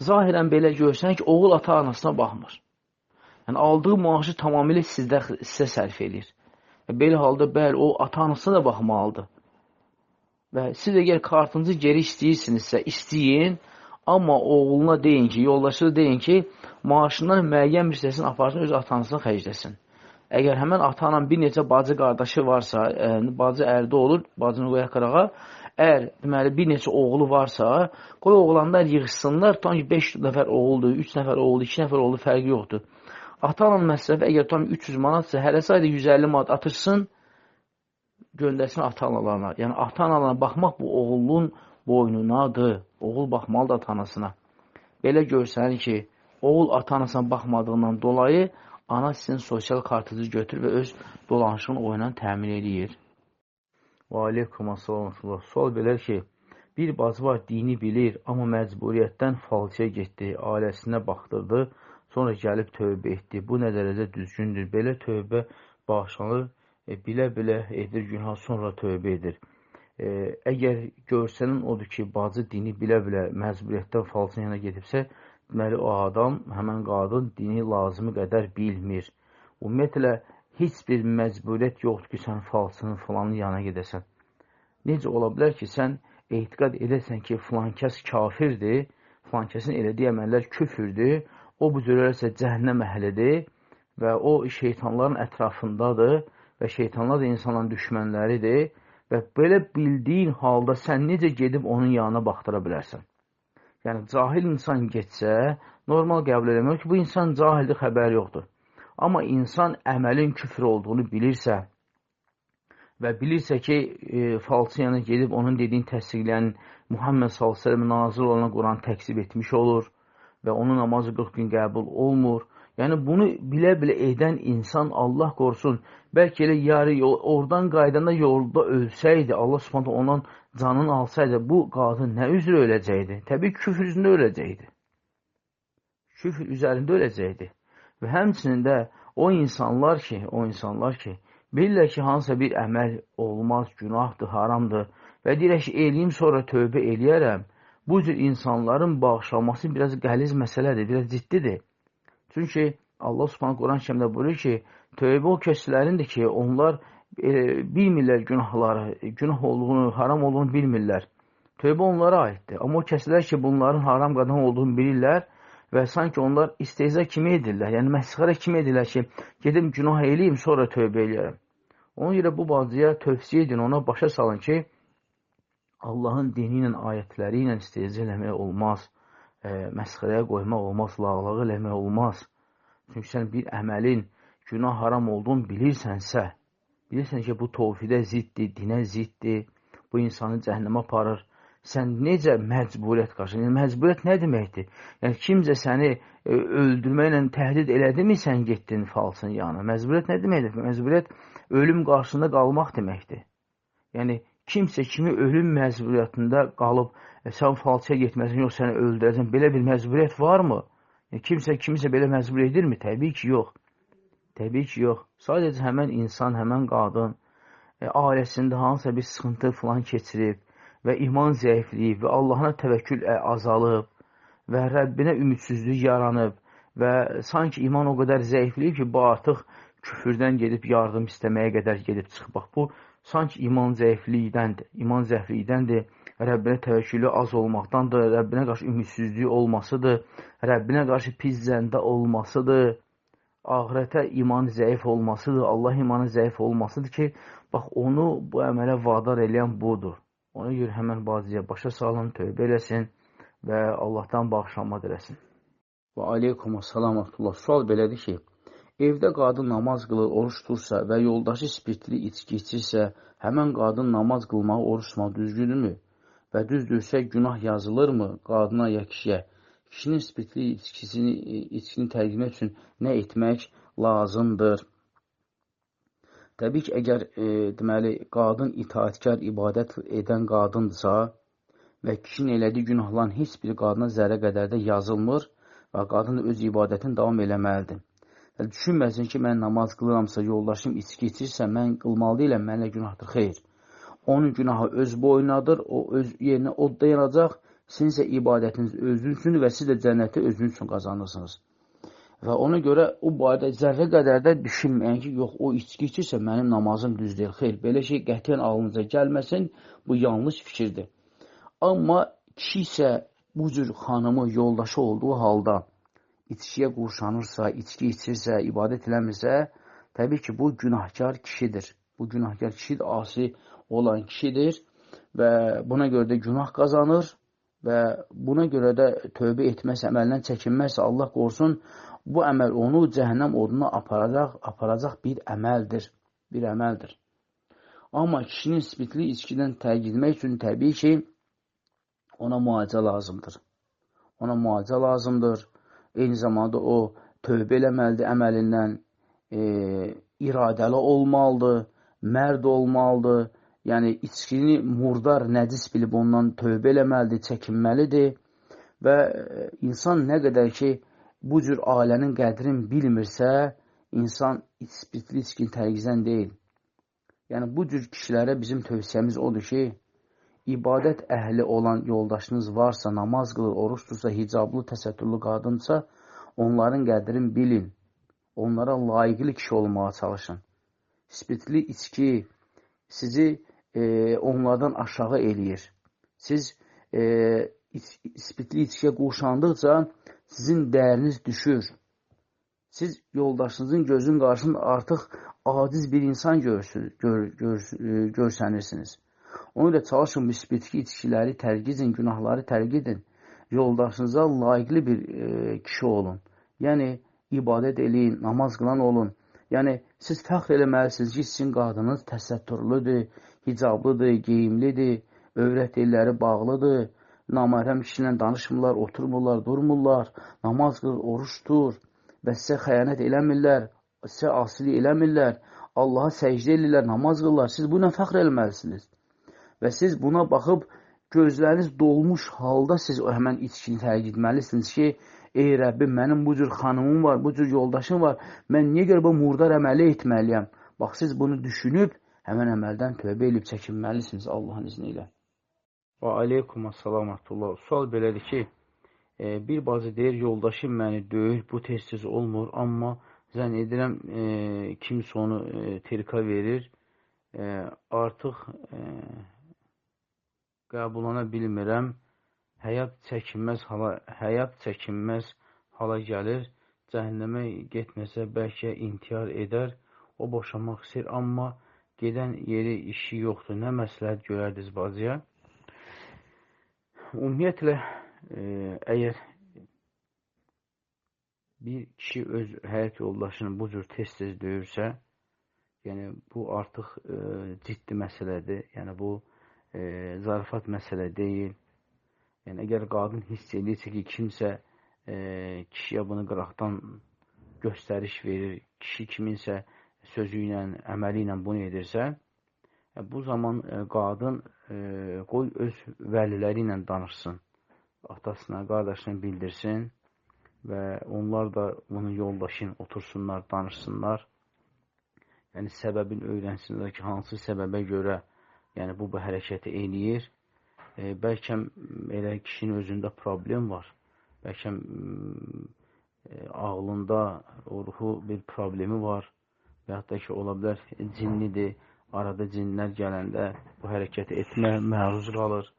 zahirən belə görsən ki, oğul ata-anasına baxmır. Yəni, aldığı maaşı tamamilə sizə sərf edir. Belə halda, bəli, o ata-anasına da baxmalıdır. Və siz əgər kartınızı geri istəyirsinizsə, istəyin, amma oğluna deyin ki, yoldaşına deyin ki, maaşından müəyyən bir hissəsini aparsın, öz ata-anasına xərcləsin. Əgər həmən ata-anan bir neçə bacı qardaşı varsa, bacı ərdə olur, bacını qoya qırağa, əgər deməli, bir neçə oğlu varsa, qoy oğlanlar yığışsınlar, tutan ki, 5 nəfər oğuldur, 3 nəfər oğuldur, 2 nəfər oğuldur, fərqi yoxdur. Ata-anan məsrəfi, əgər tutan 300 manatsa, hərəsi ayda 150 manat atırsın, göndərsin ata-analarına. Yəni, ata-analarına baxmaq bu oğulun boynunadır. Oğul baxmalıdır ata-anasına. Belə görsənir ki, oğul ata-anasına baxmadığından dolayı ana sizin sosial kartınızı götür və öz dolanışın oyuna təmin edir. Və aleykum assalam. Sual belə ki, bir bacı var, dini bilir, amma məcburiyyətdən falçıya getdi, ailəsinə baxdırdı, sonra gəlib tövbə etdi. Bu nə dərəcə düzgündür? Belə tövbə bağışlanır, bilə-bilə edir günah, sonra tövbə edir. Əgər görsənin odur ki, bacı dini bilə-bilə məcburiyyətdən falçının yana gedibsə, deməli, o adam, həmən qadın dini lazımı qədər bilmir. Ümumiyyətlə, heç bir məcburiyyət yoxdur ki, sən falçının falanın yana gedəsən. Necə ola bilər ki, sən etiqad edəsən ki, filan kəs kafirdir, filan kəsin elədiyi əməllər küfürdür, o bu cür eləsə cəhənnəm əhlidir və o şeytanların ətrafındadır və şeytanlar da insanların düşmənləridir və belə bildiyin halda sən necə gedib onun yanına baxdıra bilərsən? Yəni, cahil insan getsə, normal qəbul eləmək ki, bu insan cahildir, xəbəri yoxdur. Amma insan əməlin küfür olduğunu bilirsə və bilirsə ki, falçı yana gedib onun dediyini təsdiqləyən Muhammed s.ə.v nazil olana Quran təksib etmiş olur və onun namazı 40 gün qəbul olmur. Yəni, bunu bilə-bilə edən insan, Allah qorusun, bəlkə elə yarı oradan qaydanda yolda ölsəydi, Allah subhanətə ondan canını alsaydı, bu qadın nə üzrə öləcəkdi? Təbii küfür üzründə öləcəkdi. Küfür üzərində öləcəkdi. Və həmçinin də o insanlar ki, bilirlər ki, hansısa bir əməl olmaz, günahdır, haramdır və deyirək ki, eləyim, sonra tövbə eləyərəm. Bu cür insanların bağışlanması biraz qəliz məsələdir, biraz ciddidir. Çünki Allah Subhanahu Quran-Kərimdə buyurur ki, tövbə o kəslərindir ki, onlar bilmirlər günahları, günah olduğunu, haram olduğunu bilmirlər. Tövbə onlara aiddir. Amma o kəslər ki, bunların haram qadan olduğunu bilirlər və sanki onlar istehza kimi edirlər, yəni məsxərə kimi edirlər ki, gedim günah eləyim, sonra tövbə eləyərəm. Ona görə bu bacıya tövsiyə edin, ona başa salın ki, Allahın dini ilə, ayətləri ilə istehza eləmək olmaz, məsxərəyə qoymaq olmaz, lağlağı eləmək olmaz. Çünki sən bir əməlin günah haram olduğunu bilirsənsə, bilirsən ki, bu tovhidə ziddir, dinə ziddir, bu insanı cəhənnəmə aparır. Sən necə məcburiyyət qarşılıq? Yəni, məcburiyyət nə deməkdir? Yəni, kimcə səni öldürməklə təhdid elədimi, sən getdin falsın yanına? Məcburiyyət nə deməkdir? Məcburiyyət ölüm qarşısında qalmaq deməkdir. Yəni, kimsə kimi ölüm məcburiyyətində qalıb, sən falsıya getməsin, yox səni öldürəcəksin, belə bir məcburiyyət varmı? Yəni, kimsə belə məcbur edirmi? Təbii ki, yox. Təbii ki, yox. Sadəcə həmən insan, həmən qadın ailəsində hansısa bir sıxıntı falan keçirib və iman zəifliyib və Allahına təvəkkül azalıb və Rəbbinə ümidsizlik yaranıb və sanki iman o qədər zəifliyib ki, bu artıq küfürdən gedib yardım istəməyə qədər gedib çıxıb. Bax, bu sanki iman zəiflikdəndir, Rəbbinə təvəkkülü az olmaqdandır, Rəbbinə qarşı ümidsizliyi olmasıdır, Rəbbinə qarşı pis zəndə olmasıdır, ahirətə iman zəif olmasıdır, Allah imanı zəif olmasıdır ki, bax, onu bu əmələ vadar eləyən budur. Ona görə həmən bacıya başa salın, tövbə eləsin və Allahdan bağışlanma diləsin. Və aleykumussalam və rahmetullah. Sual belədir ki, evdə qadın namaz qılır, oruç tutursa və yoldaşı spirtli içki içirsə, həmən qadın namaz qılmağı, oruç tutmağı düzgündürmü? Və düzdürsə, günah yazılırmı qadına ya kişiyə? Kişinin spirtli içkini tərgizmək üçün nə etmək lazımdır? Təbii ki, əgər deməli, qadın itaətkar, ibadət edən qadındırsa və kişinin elədiyi günahların heç bir qadına zərrə qədər də yazılmır və qadın öz ibadətini davam eləməlidir. Yəni, düşünməsin ki, mən namaz qılıramsa, yoldaşım içki içirsə, mən qılmalı deyiləm, mənlə günahdır. Xeyr. Onun günahı öz boyunadır, o öz yerinə odda yanacaq, sizin isə ibadətiniz özünüz üçün və siz də cənnəti özünüz üçün qazanırsınız. Və ona görə o barədə zərrə qədər də düşünməyin ki, yox, o içki içirsə, mənim namazım düz deyil. Xeyr, belə şey qətiyyən ağlınıza gəlməsin, bu yanlış fikirdir. Amma kişi isə bu cür xanımı, yoldaşı olduğu halda içkiyə qurşanırsa, içki içirsə, ibadət eləmirsə, təbii ki, bu günahkar kişidir. Bu günahkar kişidir, asi olan kişidir və buna görə də günah qazanır və buna görə də tövbə etməsə, əməldən çəkinməzsə, Allah qorusun, bu əməl onu cəhənnəm oduna aparacaq bir əməldir. Bir əməldir. Amma kişinin spirtli içkidən tərgizmək üçün təbii ki, ona müalicə lazımdır. Ona müalicə lazımdır. Eyni zamanda o tövbə eləməlidir əməlindən, iradəli olmalıdır, mərd olmalıdır. Yəni, içkini murdar, nəcis bilib ondan tövbə eləməlidir, çəkinməlidir və insan nə qədər ki, bu cür ailənin qədrini bilmirsə, insan spirtli içkini tərgizən deyil. Yəni, bu cür kişilərə bizim tövsiyəmiz odur ki, ibadət əhli olan yoldaşınız varsa, namaz qılır, oruç tutursa, hicablı, təsəttürlü qadınsa, onların qədrini bilin. Onlara layiqli kişi olmağa çalışın. Spirtli içki sizi onlardan aşağı eləyir. Siz spirtli içkiyə qurşandıqca sizin dəyəriniz düşür. Siz yoldaşınızın gözün qarşısında artıq aciz bir insan görsənirsiniz. Ona görə çalışın, bu spirtli içkiləri tərgizin, günahları tərgidin. Yoldaşınıza layiqli bir kişi olun. Yəni, ibadət eləyin, namaz qılan olun. Yəni, siz fəxr eləməlisiniz ki, sizin qadınız təsəttürlüdür, hicablıdır, geyimlidir, övrət elləri bağlıdır, naməhrəm kişilə danışmırlar, oturmurlar, durmurlar, namaz qılır, oruç tutur və sizə xəyanət eləmirlər, sizə asilik eləmirlər, Allaha səcdə edirlər, namaz qılırlar. Siz buna fəxr eləməlisiniz. Və siz buna baxıb, gözləriniz dolmuş halda siz həmən içkini tərgitməlisiniz ki, ey Rəbbim, mənim bu cür xanımım var, bu cür yoldaşım var, mən niyə görə bu murdar əməli etməliyəm? Bax, siz bunu düşünüb, həmən əməldən tövbə edib çəkinməlisiniz Allahın izni ilə. Və aleykumussalam və rahmetullah. Sual belədir ki, bir bacı deyir, yoldaşım məni döyür, bu tez-tez olmur, amma zənn edirəm, kimsə onu terka verir, artıq qəbulana bilmirəm, həyat çəkinməz hala gəlir, cəhənnəmə getməsə bəlkə intihar edər, o boşanmaq istəyir, amma gedən yeri, işi yoxdur. Nə məsləhət görərdiniz bacıya? Ümumiyyətlə, əgər bir kişi öz həyat yoldaşını bu cür tez-tez döyürsə, yəni bu artıq ciddi məsələdir. Yəni bu zarafat məsələ deyil. Yəni əgər qadın hiss edirsə ki, kimsə kişiyə bunu qıraqdan göstəriş verir, kişi kiminsə sözü ilə, əməli ilə bunu edirsə, bu zaman qadın qoy öz vəliləri ilə danışsın, atasına, qardaşına bildirsin və onlar da bunu yoldaşı ilə otursunlar, danışsınlar. Yəni səbəbini öyrənsinlər ki, hansı səbəbə görə yəni bu hərəkəti eləyir. Bəlkə elə kişinin özündə problem var. Bəlkə ağlında, ruhu bir problemi var. Və hətta ki, ola bilər cinnidir. Arada cinlər gələndə bu hərəkəti etməyə məruz qalır.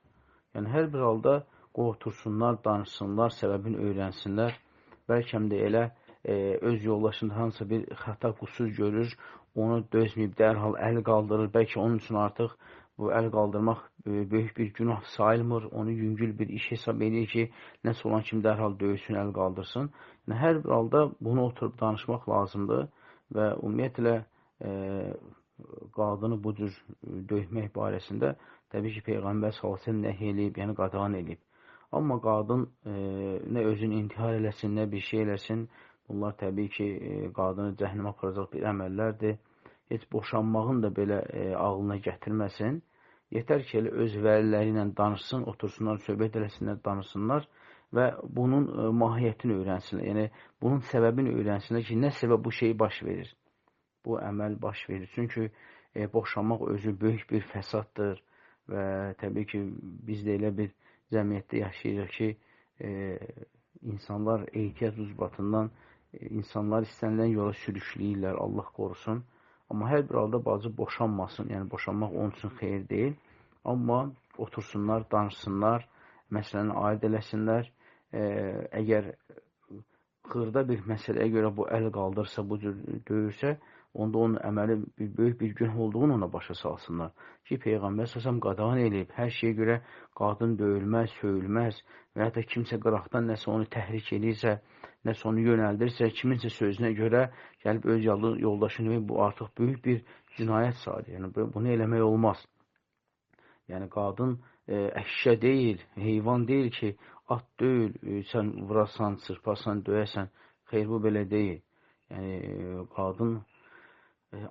Yəni hər bir halda qoy otursunlar, danışsınlar, səbəbini öyrənsinlər. Bəlkə də elə öz yoldaşında hansısa bir xəta, qüsur görür, onu dözməyib, dərhal əl qaldırır. Bəlkə onun üçün artıq bu əl qaldırmaq böyük bir günah sayılmır. Onu yüngül bir iş hesab edir ki, nəsə olan kimi dərhal döysün, əl qaldırsın. Yəni, hər bir halda bunu oturub danışmaq lazımdır və ümumiyyətlə qadını bu cür döymək barəsində təbii ki, Peyğəmbər s.ə.v nəhy eləyib, yəni qadağan eləyib. Amma qadın nə özünü intihar eləsin, nə bir şey eləsin, bunlar təbii ki, qadını cəhənnəmə aparacaq bir əməllərdir. Heç boşanmağın da belə ağlına gətirməsin. Yetər ki, elə öz vəliləri ilə danışsın, otursunlar, söhbət eləsinlər, danışsınlar və bunun mahiyyətini öyrənsinlər. Yəni, bunun səbəbini öyrənsinlər ki, nə səbəb bu şey baş verir? Bu əməl baş verir. Çünki boşanmaq özü böyük bir fəsaddır və təbii ki, biz də elə bir cəmiyyətdə yaşayırıq ki, insanlar ehtiyat ucbatından insanlar istənilən yola sürükləyirlər, Allah qorusun. Amma hər bir halda bacı boşanmasın, yəni boşanmaq onun üçün xeyir deyil. Amma otursunlar, danışsınlar, məsələni aid eləsinlər. Əgər xırda bir məsələyə görə bu əl qaldırsa, bu cür döyürsə, onda onun əməli böyük bir günah olduğunu ona başa salsınlar. Ki, Peyğəmbər s.ə.v qadağan eləyib, hər şeyə görə qadın döyülməz, söyülməz və ya da kimsə qıraqdan nəsə onu təhrik edirsə, nəsə onu yönəldirsə, kiminsə sözünə görə gəlib öz yoldaşını demək, bu artıq böyük bir cinayət sayılır. Yəni, bunu eləmək olmaz. Yəni, qadın əşya deyil, heyvan deyil ki, at deyil, sən vurasan, çırpasan, döyəsən. Xeyr, bu belə deyil. Yəni, qadın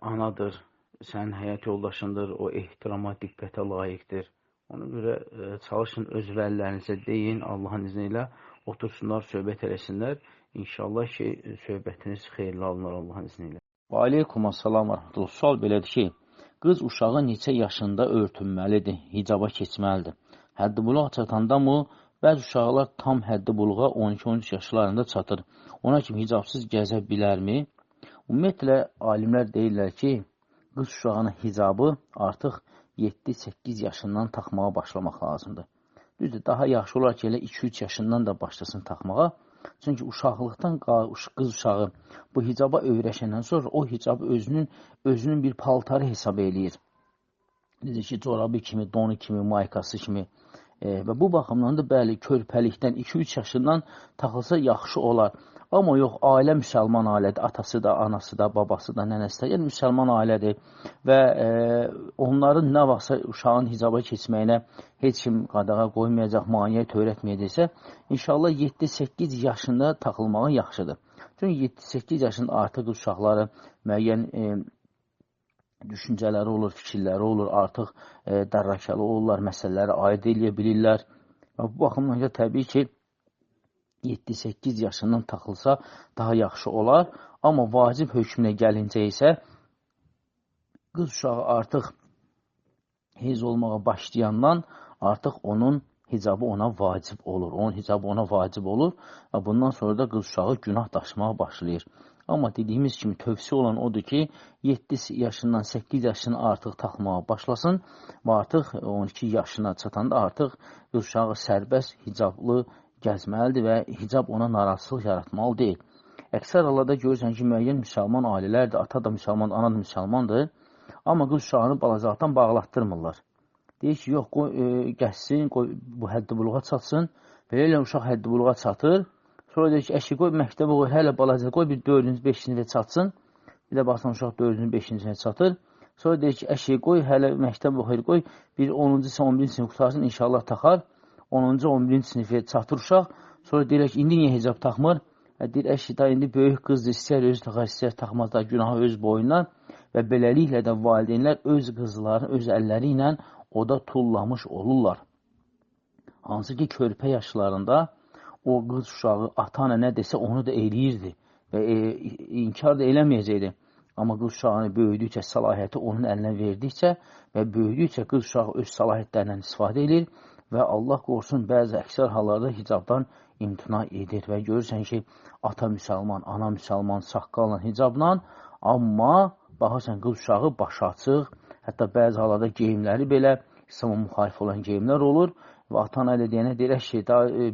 anadır, sənin həyat yoldaşındır, o ehtirama, diqqətə layiqdir. Ona görə çalışın öz vəlilərinizə deyin, Allahın izni ilə otursunlar, söhbət eləsinlər. İnşallah ki, söhbətiniz xeyirli alınır Allahın izni ilə. Və aleykum assalam və rəhmətullah. Sual belədir ki, qız uşağı neçə yaşında örtünməlidir, hicaba keçməlidir? Həddi buluğa çatanda mı? Bəzi uşaqlar tam həddi buluğa 12-13 yaşlarında çatır. Ona kimi hicabsız gəzə bilərmi? Ümumiyyətlə, alimlər deyirlər ki, qız uşağının hicabı artıq 7-8 yaşından taxmağa başlamaq lazımdır. Düzdür, daha yaxşı olar ki, elə 2-3 yaşından da başlasın taxmağa. Çünki uşaqlıqdan qız uşağı bu hicaba öyrəşəndən sonra o hicabı özünün bir paltarı hesab eləyir. Necə ki, corabı kimi, donu kimi, maykası kimi. Və bu baxımdan da bəli, körpəlikdən 2-3 yaşından taxılsa yaxşı olar. Amma yox, ailə müsəlman ailədir, atası da, anası da, babası da, nənəsi də, yəni müsəlman ailədir və onların nə vaxtsa uşağın hicaba keçməyinə heç kim qadağa qoymayacaq, maneə törətməyəcəksə, inşallah 7-8 yaşında taxılmağı yaxşıdır. Çünki 7-8 yaşında artıq uşaqları müəyyən düşüncələri olur, fikirləri olur, artıq dərrakəli olurlar, məsələləri aid eləyə bilirlər. Və bu baxımdan da təbii ki, 7-8 yaşından taxılsa daha yaxşı olar. Amma vacib hökmünə gəlincə isə qız uşağı artıq heyz olmağa başlayandan artıq onun hicabı ona vacib olur. Onun hicabı ona vacib olur və bundan sonra da qız uşağı günah daşımağa başlayır. Amma dediyimiz kimi tövsiyə olan odur ki, 7 yaşından 8 yaşını artıq taxmağa başlasın və artıq 12 yaşına çatanda artıq qız uşağı sərbəst, hicablı gəzməlidir və hicab ona narazılıq yaratmalı deyil. Əksər hallarda görürsən ki, müəyyən müsəlman ailələrdir, ata da müsəlman, ana da müsəlmandır, amma qız uşağını balacaqdan bağlatdırmırlar. Deyir ki, yox, qoy gəzsin, qoy bu həddi buluğa çatsın, belə elə uşaq həddi buluğa çatır, sonra deyir ki, əşi, qoy məktəbə qoy, hələ balacaq, qoy bir 4-cü, 5-ci çatsın, bir də baxsan uşaq 4-cü, 5-ci çatır, sonra deyir ki, əşi, qoy hələ məktəb oxuyur, qoy bir 10-cu, 11-ci sinif qutarsın, inşallah taxar, 10-cu, 11-ci sinifə çatır uşaq, sonra deyir ki, indi niyə hicab taxmır? Deyir, əşi, da indi böyük qızdır, istəyər özü taxar, istəyər taxmaz da günahı öz boyundan və beləliklə də valideynlər öz qızlarını öz əlləri ilə oda tullamış olurlar. Hansı ki, körpə yaşlarında o qız uşağı ata-ana nə desə onu da eləyirdi və inkar da eləməyəcəkdi. Amma qız uşağını böyüdükcə, səlahiyyəti onun əlinə verdikcə və böyüdükcə qız uşağı öz səlahiyyətlərindən istifadə edir və Allah qorusun bəzi əksər hallarda hicabdan imtina edir və görürsən ki, ata müsəlman, ana müsəlman, saqqalla, hicabla, amma baxırsan qız uşağı başı açıq, hətta bəzi hallarda geyimləri belə İslam'a müxalif olan geyimlər olur və ata-ana elə deyənə deyir ki,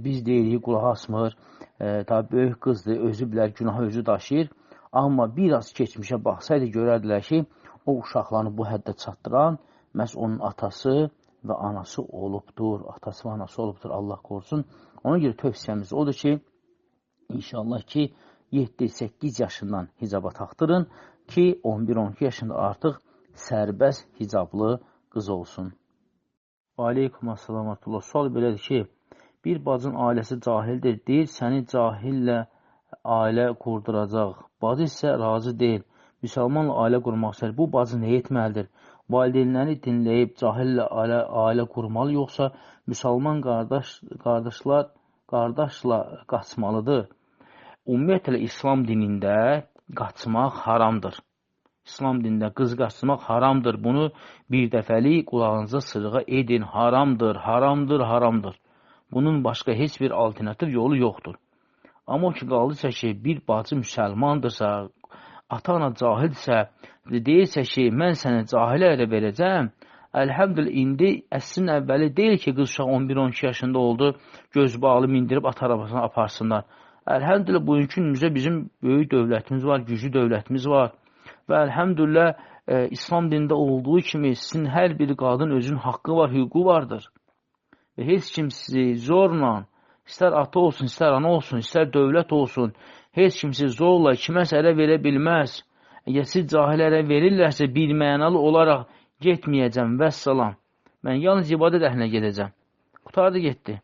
biz deyirik, qulaq asmır, daha böyük qızdır, özü bilər, günahı özü daşıyır. Amma biraz keçmişə baxsaydı görərdilər ki, o uşaqlarını bu həddə çatdıran məhz onun atası və anası olubdur. Atası və anası olubdur, Allah qorusun. Ona görə tövsiyəmiz odur ki, inşallah ki, 7-8 yaşından hicaba taxdırın ki, 11-12 yaşında artıq sərbəst hicablı qız olsun. Aleykum assalamatullah. Sual belədir ki, bir bacın ailəsi cahildir, deyir səni cahillə ailə qurduracaq. Bacı isə razı deyil. Müsəlmanla ailə qurmaq istər. Bu bacı nə etməlidir? Valideynləri dinləyib cahillə ailə qurmalı, yoxsa müsəlman qardaşla qaçmalıdır? Ümumiyyətlə, İslam dinində qaçmaq haramdır. İslam dinində qız qaçmaq haramdır. Bunu bir dəfəlik qulağınıza sırğa edin. Haramdır, haramdır, haramdır. Bunun başqa heç bir alternativ yolu yoxdur. Amma o ki, qalırsa ki, bir bacı müsəlmandırsa, ata-ana cahilsə, deyirsə ki, mən sənə cahilə elə verəcəm, əlhəmdülillah, indi əslin əvvəli deyil ki, qız uşaq 11-12 yaşında oldu, göz bağlı mindirib at arabasına aparsınlar. Əlhəmdülillah, bugünkü günümüzdə bizim böyük dövlətimiz var, güclü dövlətimiz var və əlhəmdülillah, İslam dində olduğu kimi sizin hər bir qadın özünün haqqı var, hüququ vardır. Və heç kim sizi zorla, istər ata olsun, istər ana olsun, istər dövlət olsun, heç kimsi zorla kiməsə ərə verə bilməz. Əgər siz cahil ərə verirlərsə, bir mənalı olaraq getməyəcəm, vəssalam. Mən yalnız ibadət əhlinə gedəcəm. Qutardı, getdi.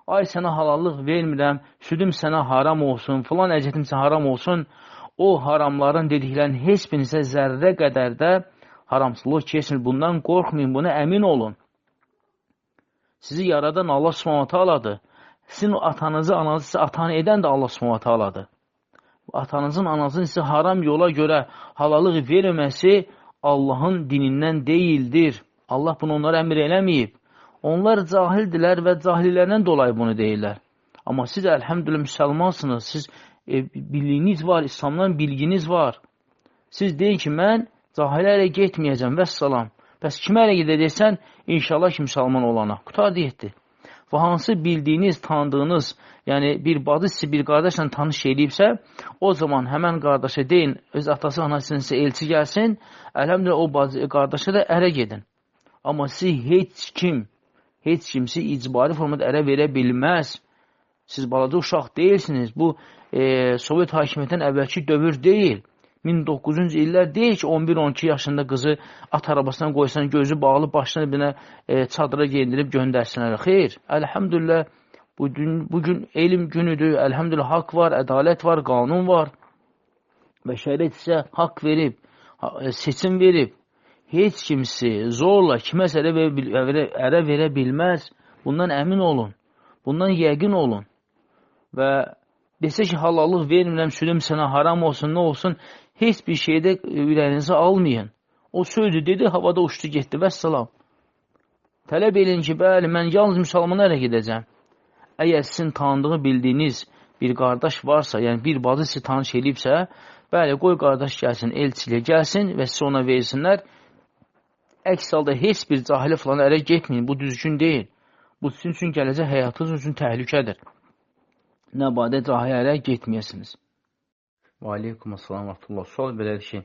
Ay, sənə halallıq vermirəm, südüm sənə haram olsun, filan əziyyətim sənə haram olsun. O haramların dediklərinin heç birinizə zərrə qədər də haramsızlıq keçmir. Bundan qorxmayın, buna əmin olun. Sizi yaradan Allah Subhanahu Taala'dır. Sizin atanızı, ananızı sizə atanı edən də Allah Subhanahu Taala'dır. Atanızın, ananızın sizə haram yola görə halalıq verməməsi Allahın dinindən deyildir. Allah bunu onlara əmr eləməyib. Onlar cahildilər və cahillərdən dolayı bunu deyirlər. Amma siz əlhəmdülillah müsəlmansınız. Siz bilginiz var, İslamdan bilginiz var. Siz deyin ki, mən cahilərə getməyəcəm, vəssalam. Bəs kimə ərə gedəcəksən? İnşallah ki, müsəlman olana. Qutardı, getdi. Və hansı bildiyiniz, tanıdığınız, yəni bir bacı sizi bir qardaşla tanış edibsə, o zaman həmən qardaşa deyin, öz atası, anası sizə elçi gəlsin, əlhəmdülillah o qardaşa da ərə gedin. Amma siz heç kimsi icbari formada ərə verə bilməz. Siz balaca uşaq deyilsiniz. Bu, Sovet hakimiyyətindən əvvəlki dövr deyil. 1900-cü illər deyil ki, 11-12 yaşında qızı at arabasından qoysan, gözü bağlı, başına bir çadıra geyindirib göndərsinlər. Xeyr, əlhəmdülillah, bugün elm günüdür, əlhəmdülillah, haqq var, ədalət var, qanun var. Və şəriət isə haqq verib, seçim verib. Heç kimsi zorla kiməsə ərə verə bilməz. Bundan əmin olun, bundan yəqin olun. Və desə ki, halallıq vermirəm, südüm sənə haram olsun, nə olsun, heç bir şeydə ürəyinizi almayın. O sözdü, dedi, havada uçdu, getdi, vəssalam. Tələb edin ki, bəli, mən yalnız müsəlmana ərə gedəcəm. Əgər sizin tanıdığı, bildiyiniz bir qardaş varsa, yəni bir bacı sizi tanış edibsə, bəli, qoy qardaş gəlsin, elçiliyə gəlsin və siz ona versinlər. Əks halda heç bir cahili falan ərə getməyin, bu düzgün deyil. Bu sizin üçün gələcək həyatınız üçün təhlükədir. Nəbadə cahiyələrə getməyəsiniz. Və aleykum əssalam və rahmetullah. Sual belədir ki,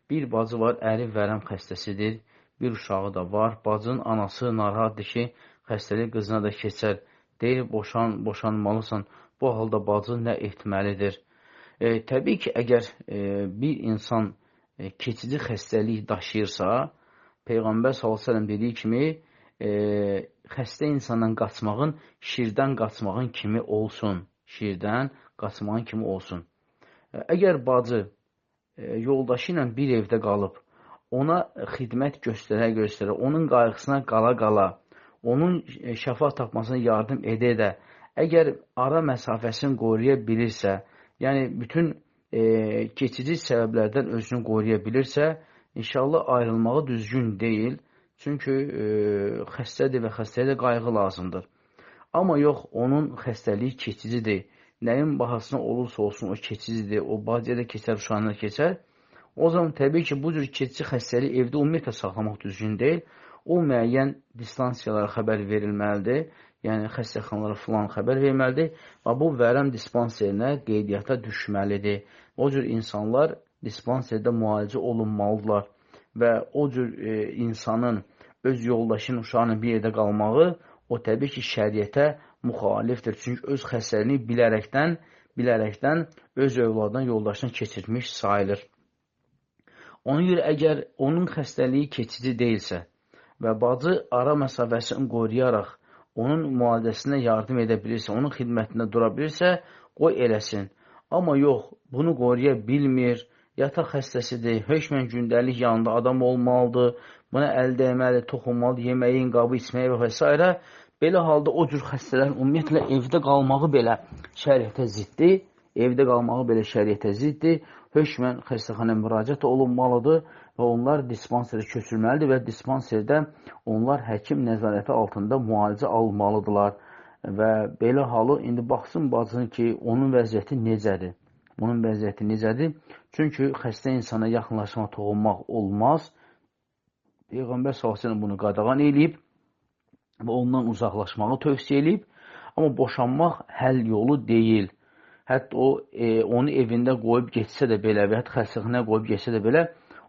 bir bacı var, əri vərəm xəstəsidir, bir uşağı da var. Bacının anası narahatdır ki, xəstəlik qızına da keçər. Deyir, boşanmalısan. Bu halda bacı nə etməlidir? Təbii ki, əgər bir insan keçici xəstəlik daşıyırsa, Peyğəmbər s.ə.v dediyi kimi, xəstə insandan qaçmağın, şirdən qaçmağın kimi olsun. Şirdən qaçmağın kimi olsun. Əgər bacı yoldaşı ilə bir evdə qalıb, ona xidmət göstərə-göstərə, onun qayğısına qala-qala, onun şəfa tapmasına yardım edə-edə, əgər ara məsafəsini qoruya bilirsə, yəni bütün keçici səbəblərdən özünü qoruya bilirsə, inşallah ayrılmağı düzgün deyil. Çünki xəstədir və xəstəyə də qayğı lazımdır. Amma yox, onun xəstəliyi keçicidir. Nəyin bahasına olursa olsun o keçicidir. O bacıya da keçər, uşağına da keçər. O zaman təbii ki, bu cür keçici xəstəliyi evdə ümumiyyətlə saxlamaq düzgün deyil. O müəyyən distansiyalara xəbər verilməlidir. Yəni, xəstəxanalara filan xəbər verməlidir. Və bu vərəm dispanserinə qeydiyyata düşməlidir. O cür insanlar dispanserdə müalicə olunmalıdırlar. Və o cür insanın öz yoldaşının uşağının bir yerdə qalmağı, o təbii ki, şəriətə müxalifdir. Çünki öz xəstəliyini bilərəkdən öz övladından yoldaşına keçirmiş sayılır. Ona görə əgər onun xəstəliyi keçici deyilsə və bacı ara məsafəsini qoruyaraq onun müalicəsinə yardım edə bilirsə, onun xidmətində dura bilirsə, qoy eləsin. Amma yox, bunu qoruya bilmir, yataq xəstəsidir, hökmən gündəlik yanında adam olmalıdır, buna əl dəyməli, toxunmalı, yeməyin, qabı, içməyi və s. Belə halda o cür xəstələrin ümumiyyətlə evdə qalmağı belə şəriətə ziddir. Evdə qalmağı belə şəriətə ziddir. Hökmən xəstəxanaya müraciət olunmalıdır və onlar dispanserə köçürməlidir və dispanserdə onlar həkim nəzarəti altında müalicə almalıdırlar. Və belə halı indi baxsın bacının ki, onun vəziyyəti necədir? Onun vəziyyəti necədir? Çünki xəstə insana yaxınlaşma, toxunmaq olmaz. Peyğəmbər s.ə.v bunu qadağan eləyib və ondan uzaqlaşmağı tövsiyə eləyib. Amma boşanmaq həll yolu deyil. Hətta o, onu evində qoyub geçsə də belə və hətta xəstəxanaya qoyub geçsə də belə,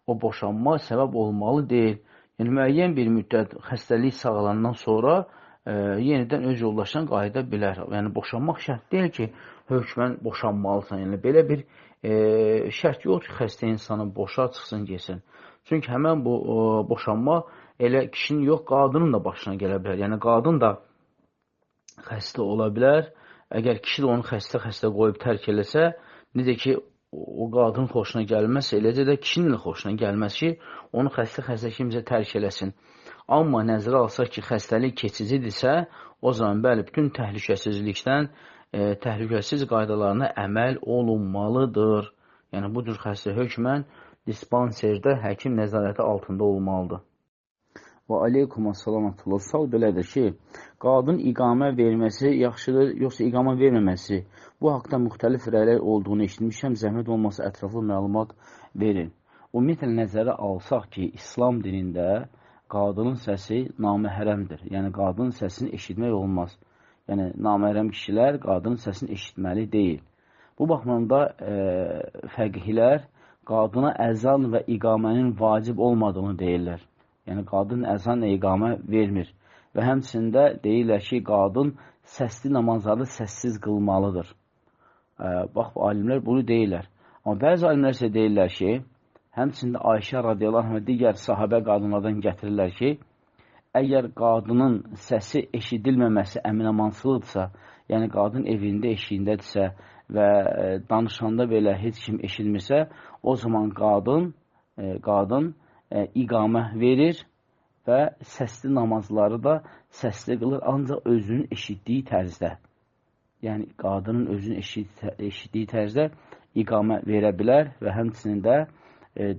o boşanma səbəb olmalı deyil. Yəni, müəyyən bir müddət xəstəlik sağalandan sonra yenidən öz yoldaşına qayıda bilər. Yəni, boşanmaq şərt deyil ki, hökmən boşanmalısan. Yəni, belə bir şərt yoxdur ki, xəstə insanı boşa çıxsın, geçsin. Çünki həmən bu boşanma elə kişinin yox, qadının da başına gələ bilər. Yəni, qadın da xəstə ola bilər. Əgər kişi də onu xəstə qoyub tərk eləsə, necə ki, o qadının xoşuna gəlməzsə, eləcə də kişinin də xoşuna gəlməz ki, onu xəstə kimsə tərk eləsin. Amma nəzərə alsaq ki, xəstəlik keçicidirsə, o zaman bəli, bütün təhlükəsizlikdən təhlükəsiz qaydalarına əməl olunmalıdır. Yəni, bu cür xəstə hökmən dispanserdə həkim nəzarəti altında olmalıdır. Və aleykum əssalamətullah. Sual belədir ki, qadın iqamə verməsi yaxşıdır, yoxsa iqamə verməməsi? Bu haqda müxtəlif rəylər olduğunu eşitmişəm, zəhmət olmasa ətraflı məlumat verin. Ümumiyyətlə, nəzərə alsaq ki, İslam dinində qadının səsi naməhrəmdir. Yəni, qadının səsini eşitmək olmaz. Yəni, naməhrəm kişilər qadının səsini eşitməli deyil. Bu baxımda fəqihlər qadına əzan və iqamənin vacib olmadığını deyirlər. Yəni, qadın əzan və iqamə vermir. Və həmçində deyirlər ki, qadın səsli namazları səssiz qılmalıdır. Bax, alimlər bunu deyirlər. Amma bəzi alimlər isə deyirlər ki, həmçində Ayşə radiyallahu anh digər sahabə qadınlardan gətirirlər ki, əgər qadının səsi eşidilməməsi əminəmansılıdırsa, yəni qadın evində eşiyindədirsə və danışanda belə heç kim eşitmirsə, o zaman qadın iqamə verir və səsli namazları da səsli qılır, ancaq özünün eşitdiyi tərzdə. Yəni, qadının özünün eşitdiyi tərzdə iqamə verə bilər və həmçinin də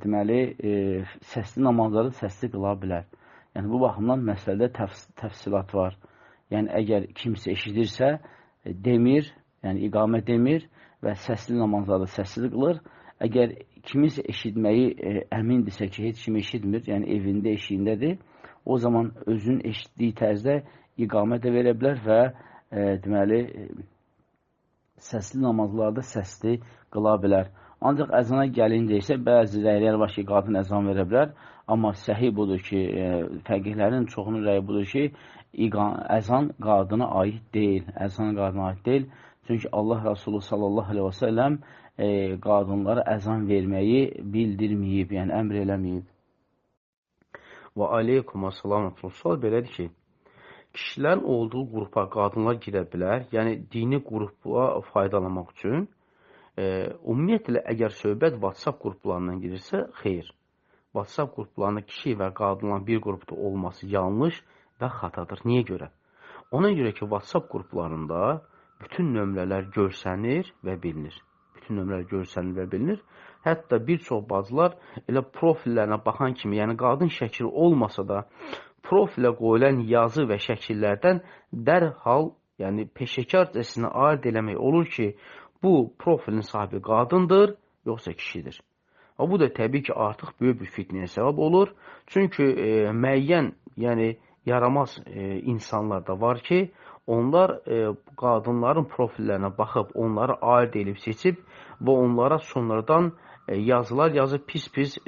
deməli, səsli namazları səsli qıla bilər. Yəni, bu baxımdan məsələdə təfsilat var. Yəni, əgər kimsə eşidirsə, demir, yəni iqamə demir və səsli namazları səsli qılır. Əgər kiminsə eşitməyi əmindirsə ki, heç kimi eşitmir, yəni evində, eşiyindədir, o zaman özünün eşitdiyi tərzdə iqamə də verə bilər və deməli, səsli namazlarda səsli qıla bilər. Ancaq əzana gəlincə isə bəzi rəylər var ki, qadın əzan verə bilər. Amma səhih budur ki, fəqihlərin çoxunun rəyi budur ki, əzan qadına aid deyil. Əzan qadına aid deyil. Çünki Allah Rasulü sallallahu aleyhi və səlləm qadınlara əzan verməyi bildirməyib, yəni əmr eləməyib. Və aleykum əssalam. Sual belədir ki, kişilərin olduğu qrupa qadınlar girə bilər. Yəni, dini qrupa faydalanmaq üçün. Ümumiyyətlə, əgər söhbət WhatsApp qruplarından girirsə, xeyr. WhatsApp qruplarında kişi və qadınların bir qrupda olması yanlış və xatadır. Niyə görə? Ona görə ki, WhatsApp qruplarında bütün nömrələr görsənir və bilinir. Bütün nömrələr görsənir və bilinir. Hətta bir çox bacılar elə profillərinə baxan kimi, yəni qadın şəkili olmasa da, profilə qoyulan yazı və şəkillərdən dərhal, yəni peşəkarcasına aid eləmək olur ki, bu profilin sahibi qadındır, yoxsa kişidir. Bu da təbii ki, artıq böyük bir fitnəyə səbəb olur. Çünki müəyyən, yəni yaramaz insanlar da var ki, onlar qadınların profillərinə baxıb, onları aid edib seçib və onlara sonradan yazılar yazıb pis-pis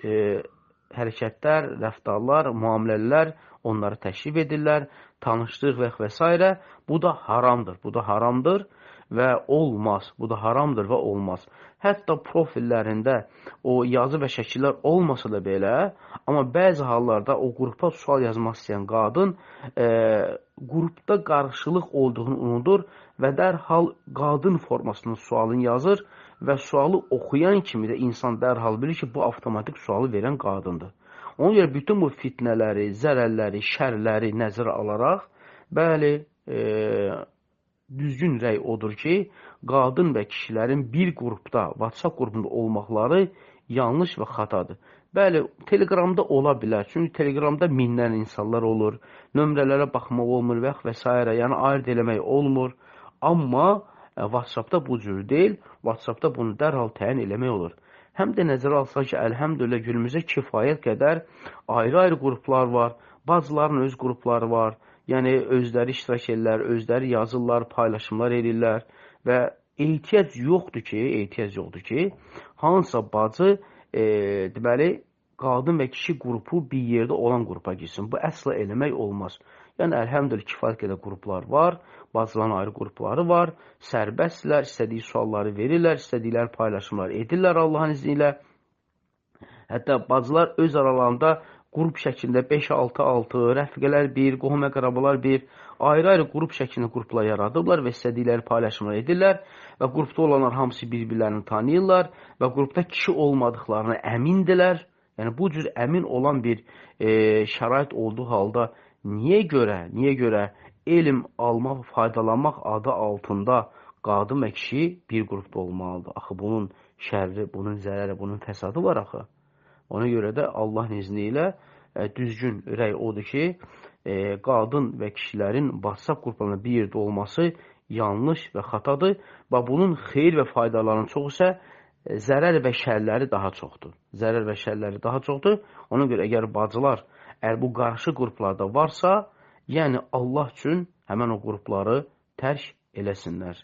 hərəkətlər, rəftarlar, müamilələr onları təşrif edirlər, tanışdıq və s. Bu da haramdır. Bu da haramdır və olmaz. Bu da haramdır və olmaz. Hətta profillərində o yazı və şəkillər olmasa da belə, amma bəzi hallarda o qrupa sual yazmaq istəyən qadın qrupda qarşılıq olduğunu unudur və dərhal qadın formasında sualını yazır və sualı oxuyan kimi də insan dərhal bilir ki, bu avtomatik sualı verən qadındır. Ona görə bütün bu fitnələri, zərərləri, şərləri nəzərə alaraq, bəli, düzgün rəy odur ki, qadın və kişilərin bir qrupda, WhatsApp qrupunda olmaqları yanlış və xatadır. Bəli, Telegramda ola bilər. Çünki Telegramda minlərlə insanlar olur, nömrələrə baxmaq olmur və s. Yəni, ayırt eləmək olmur. Amma WhatsAppda bu cür deyil, WhatsAppda bunu dərhal təyin eləmək olur. Həm də nəzərə alsaq ki, əlhəmdülillah günümüzdə kifayət qədər ayrı-ayrı qruplar var, bacıların öz qrupları var, yəni özləri iştirak edirlər, özləri yazırlar, paylaşımlar edirlər və ehtiyac yoxdur ki, hansısa bacı, deməli, qadın və kişi qrupu bir yerdə olan qrupa girsin. Bu əsla eləmək olmaz. Yəni, əlhəmdülillah, kifayət qədər qruplar var, bacıların ayrı qrupları var, sərbəstdirlər, istədiyi sualları verirlər, istədikləri paylaşımlar edirlər Allahın izni ilə. Hətta bacılar öz aralarında qrup şəklində 5-6-6, rəfiqələr 1, qohum-əqrabalar 1, ayrı-ayrı qrup şəklində qruplar yaradıblar və istədikləri paylaşımlar edirlər və qrupda olanlar hamısı bir-birlərini tanıyırlar və qrupda kişi olmadıqlarına əmindirlər. Yəni, bu cür əmin olan bir şərait olduğu halda niyə görə elm almaq, faydalanmaq adı altında qadın və kişi bir qrupda olmalıdır? Axı, bunun şərri, bunun zərəri, bunun fəsadı var axı. Ona görə də Allahın izni ilə düzgün rəy odur ki, qadın və kişilərin WhatsApp qruplarında bir yerdə olması yanlış və xatadır və bunun xeyir və faydalarının çoxu isə zərər və şərləri daha çoxdur. Ona görə əgər bacılar, əgər bu qarşı qruplarda varsa, yəni Allah üçün həmən o qrupları tərk eləsinlər.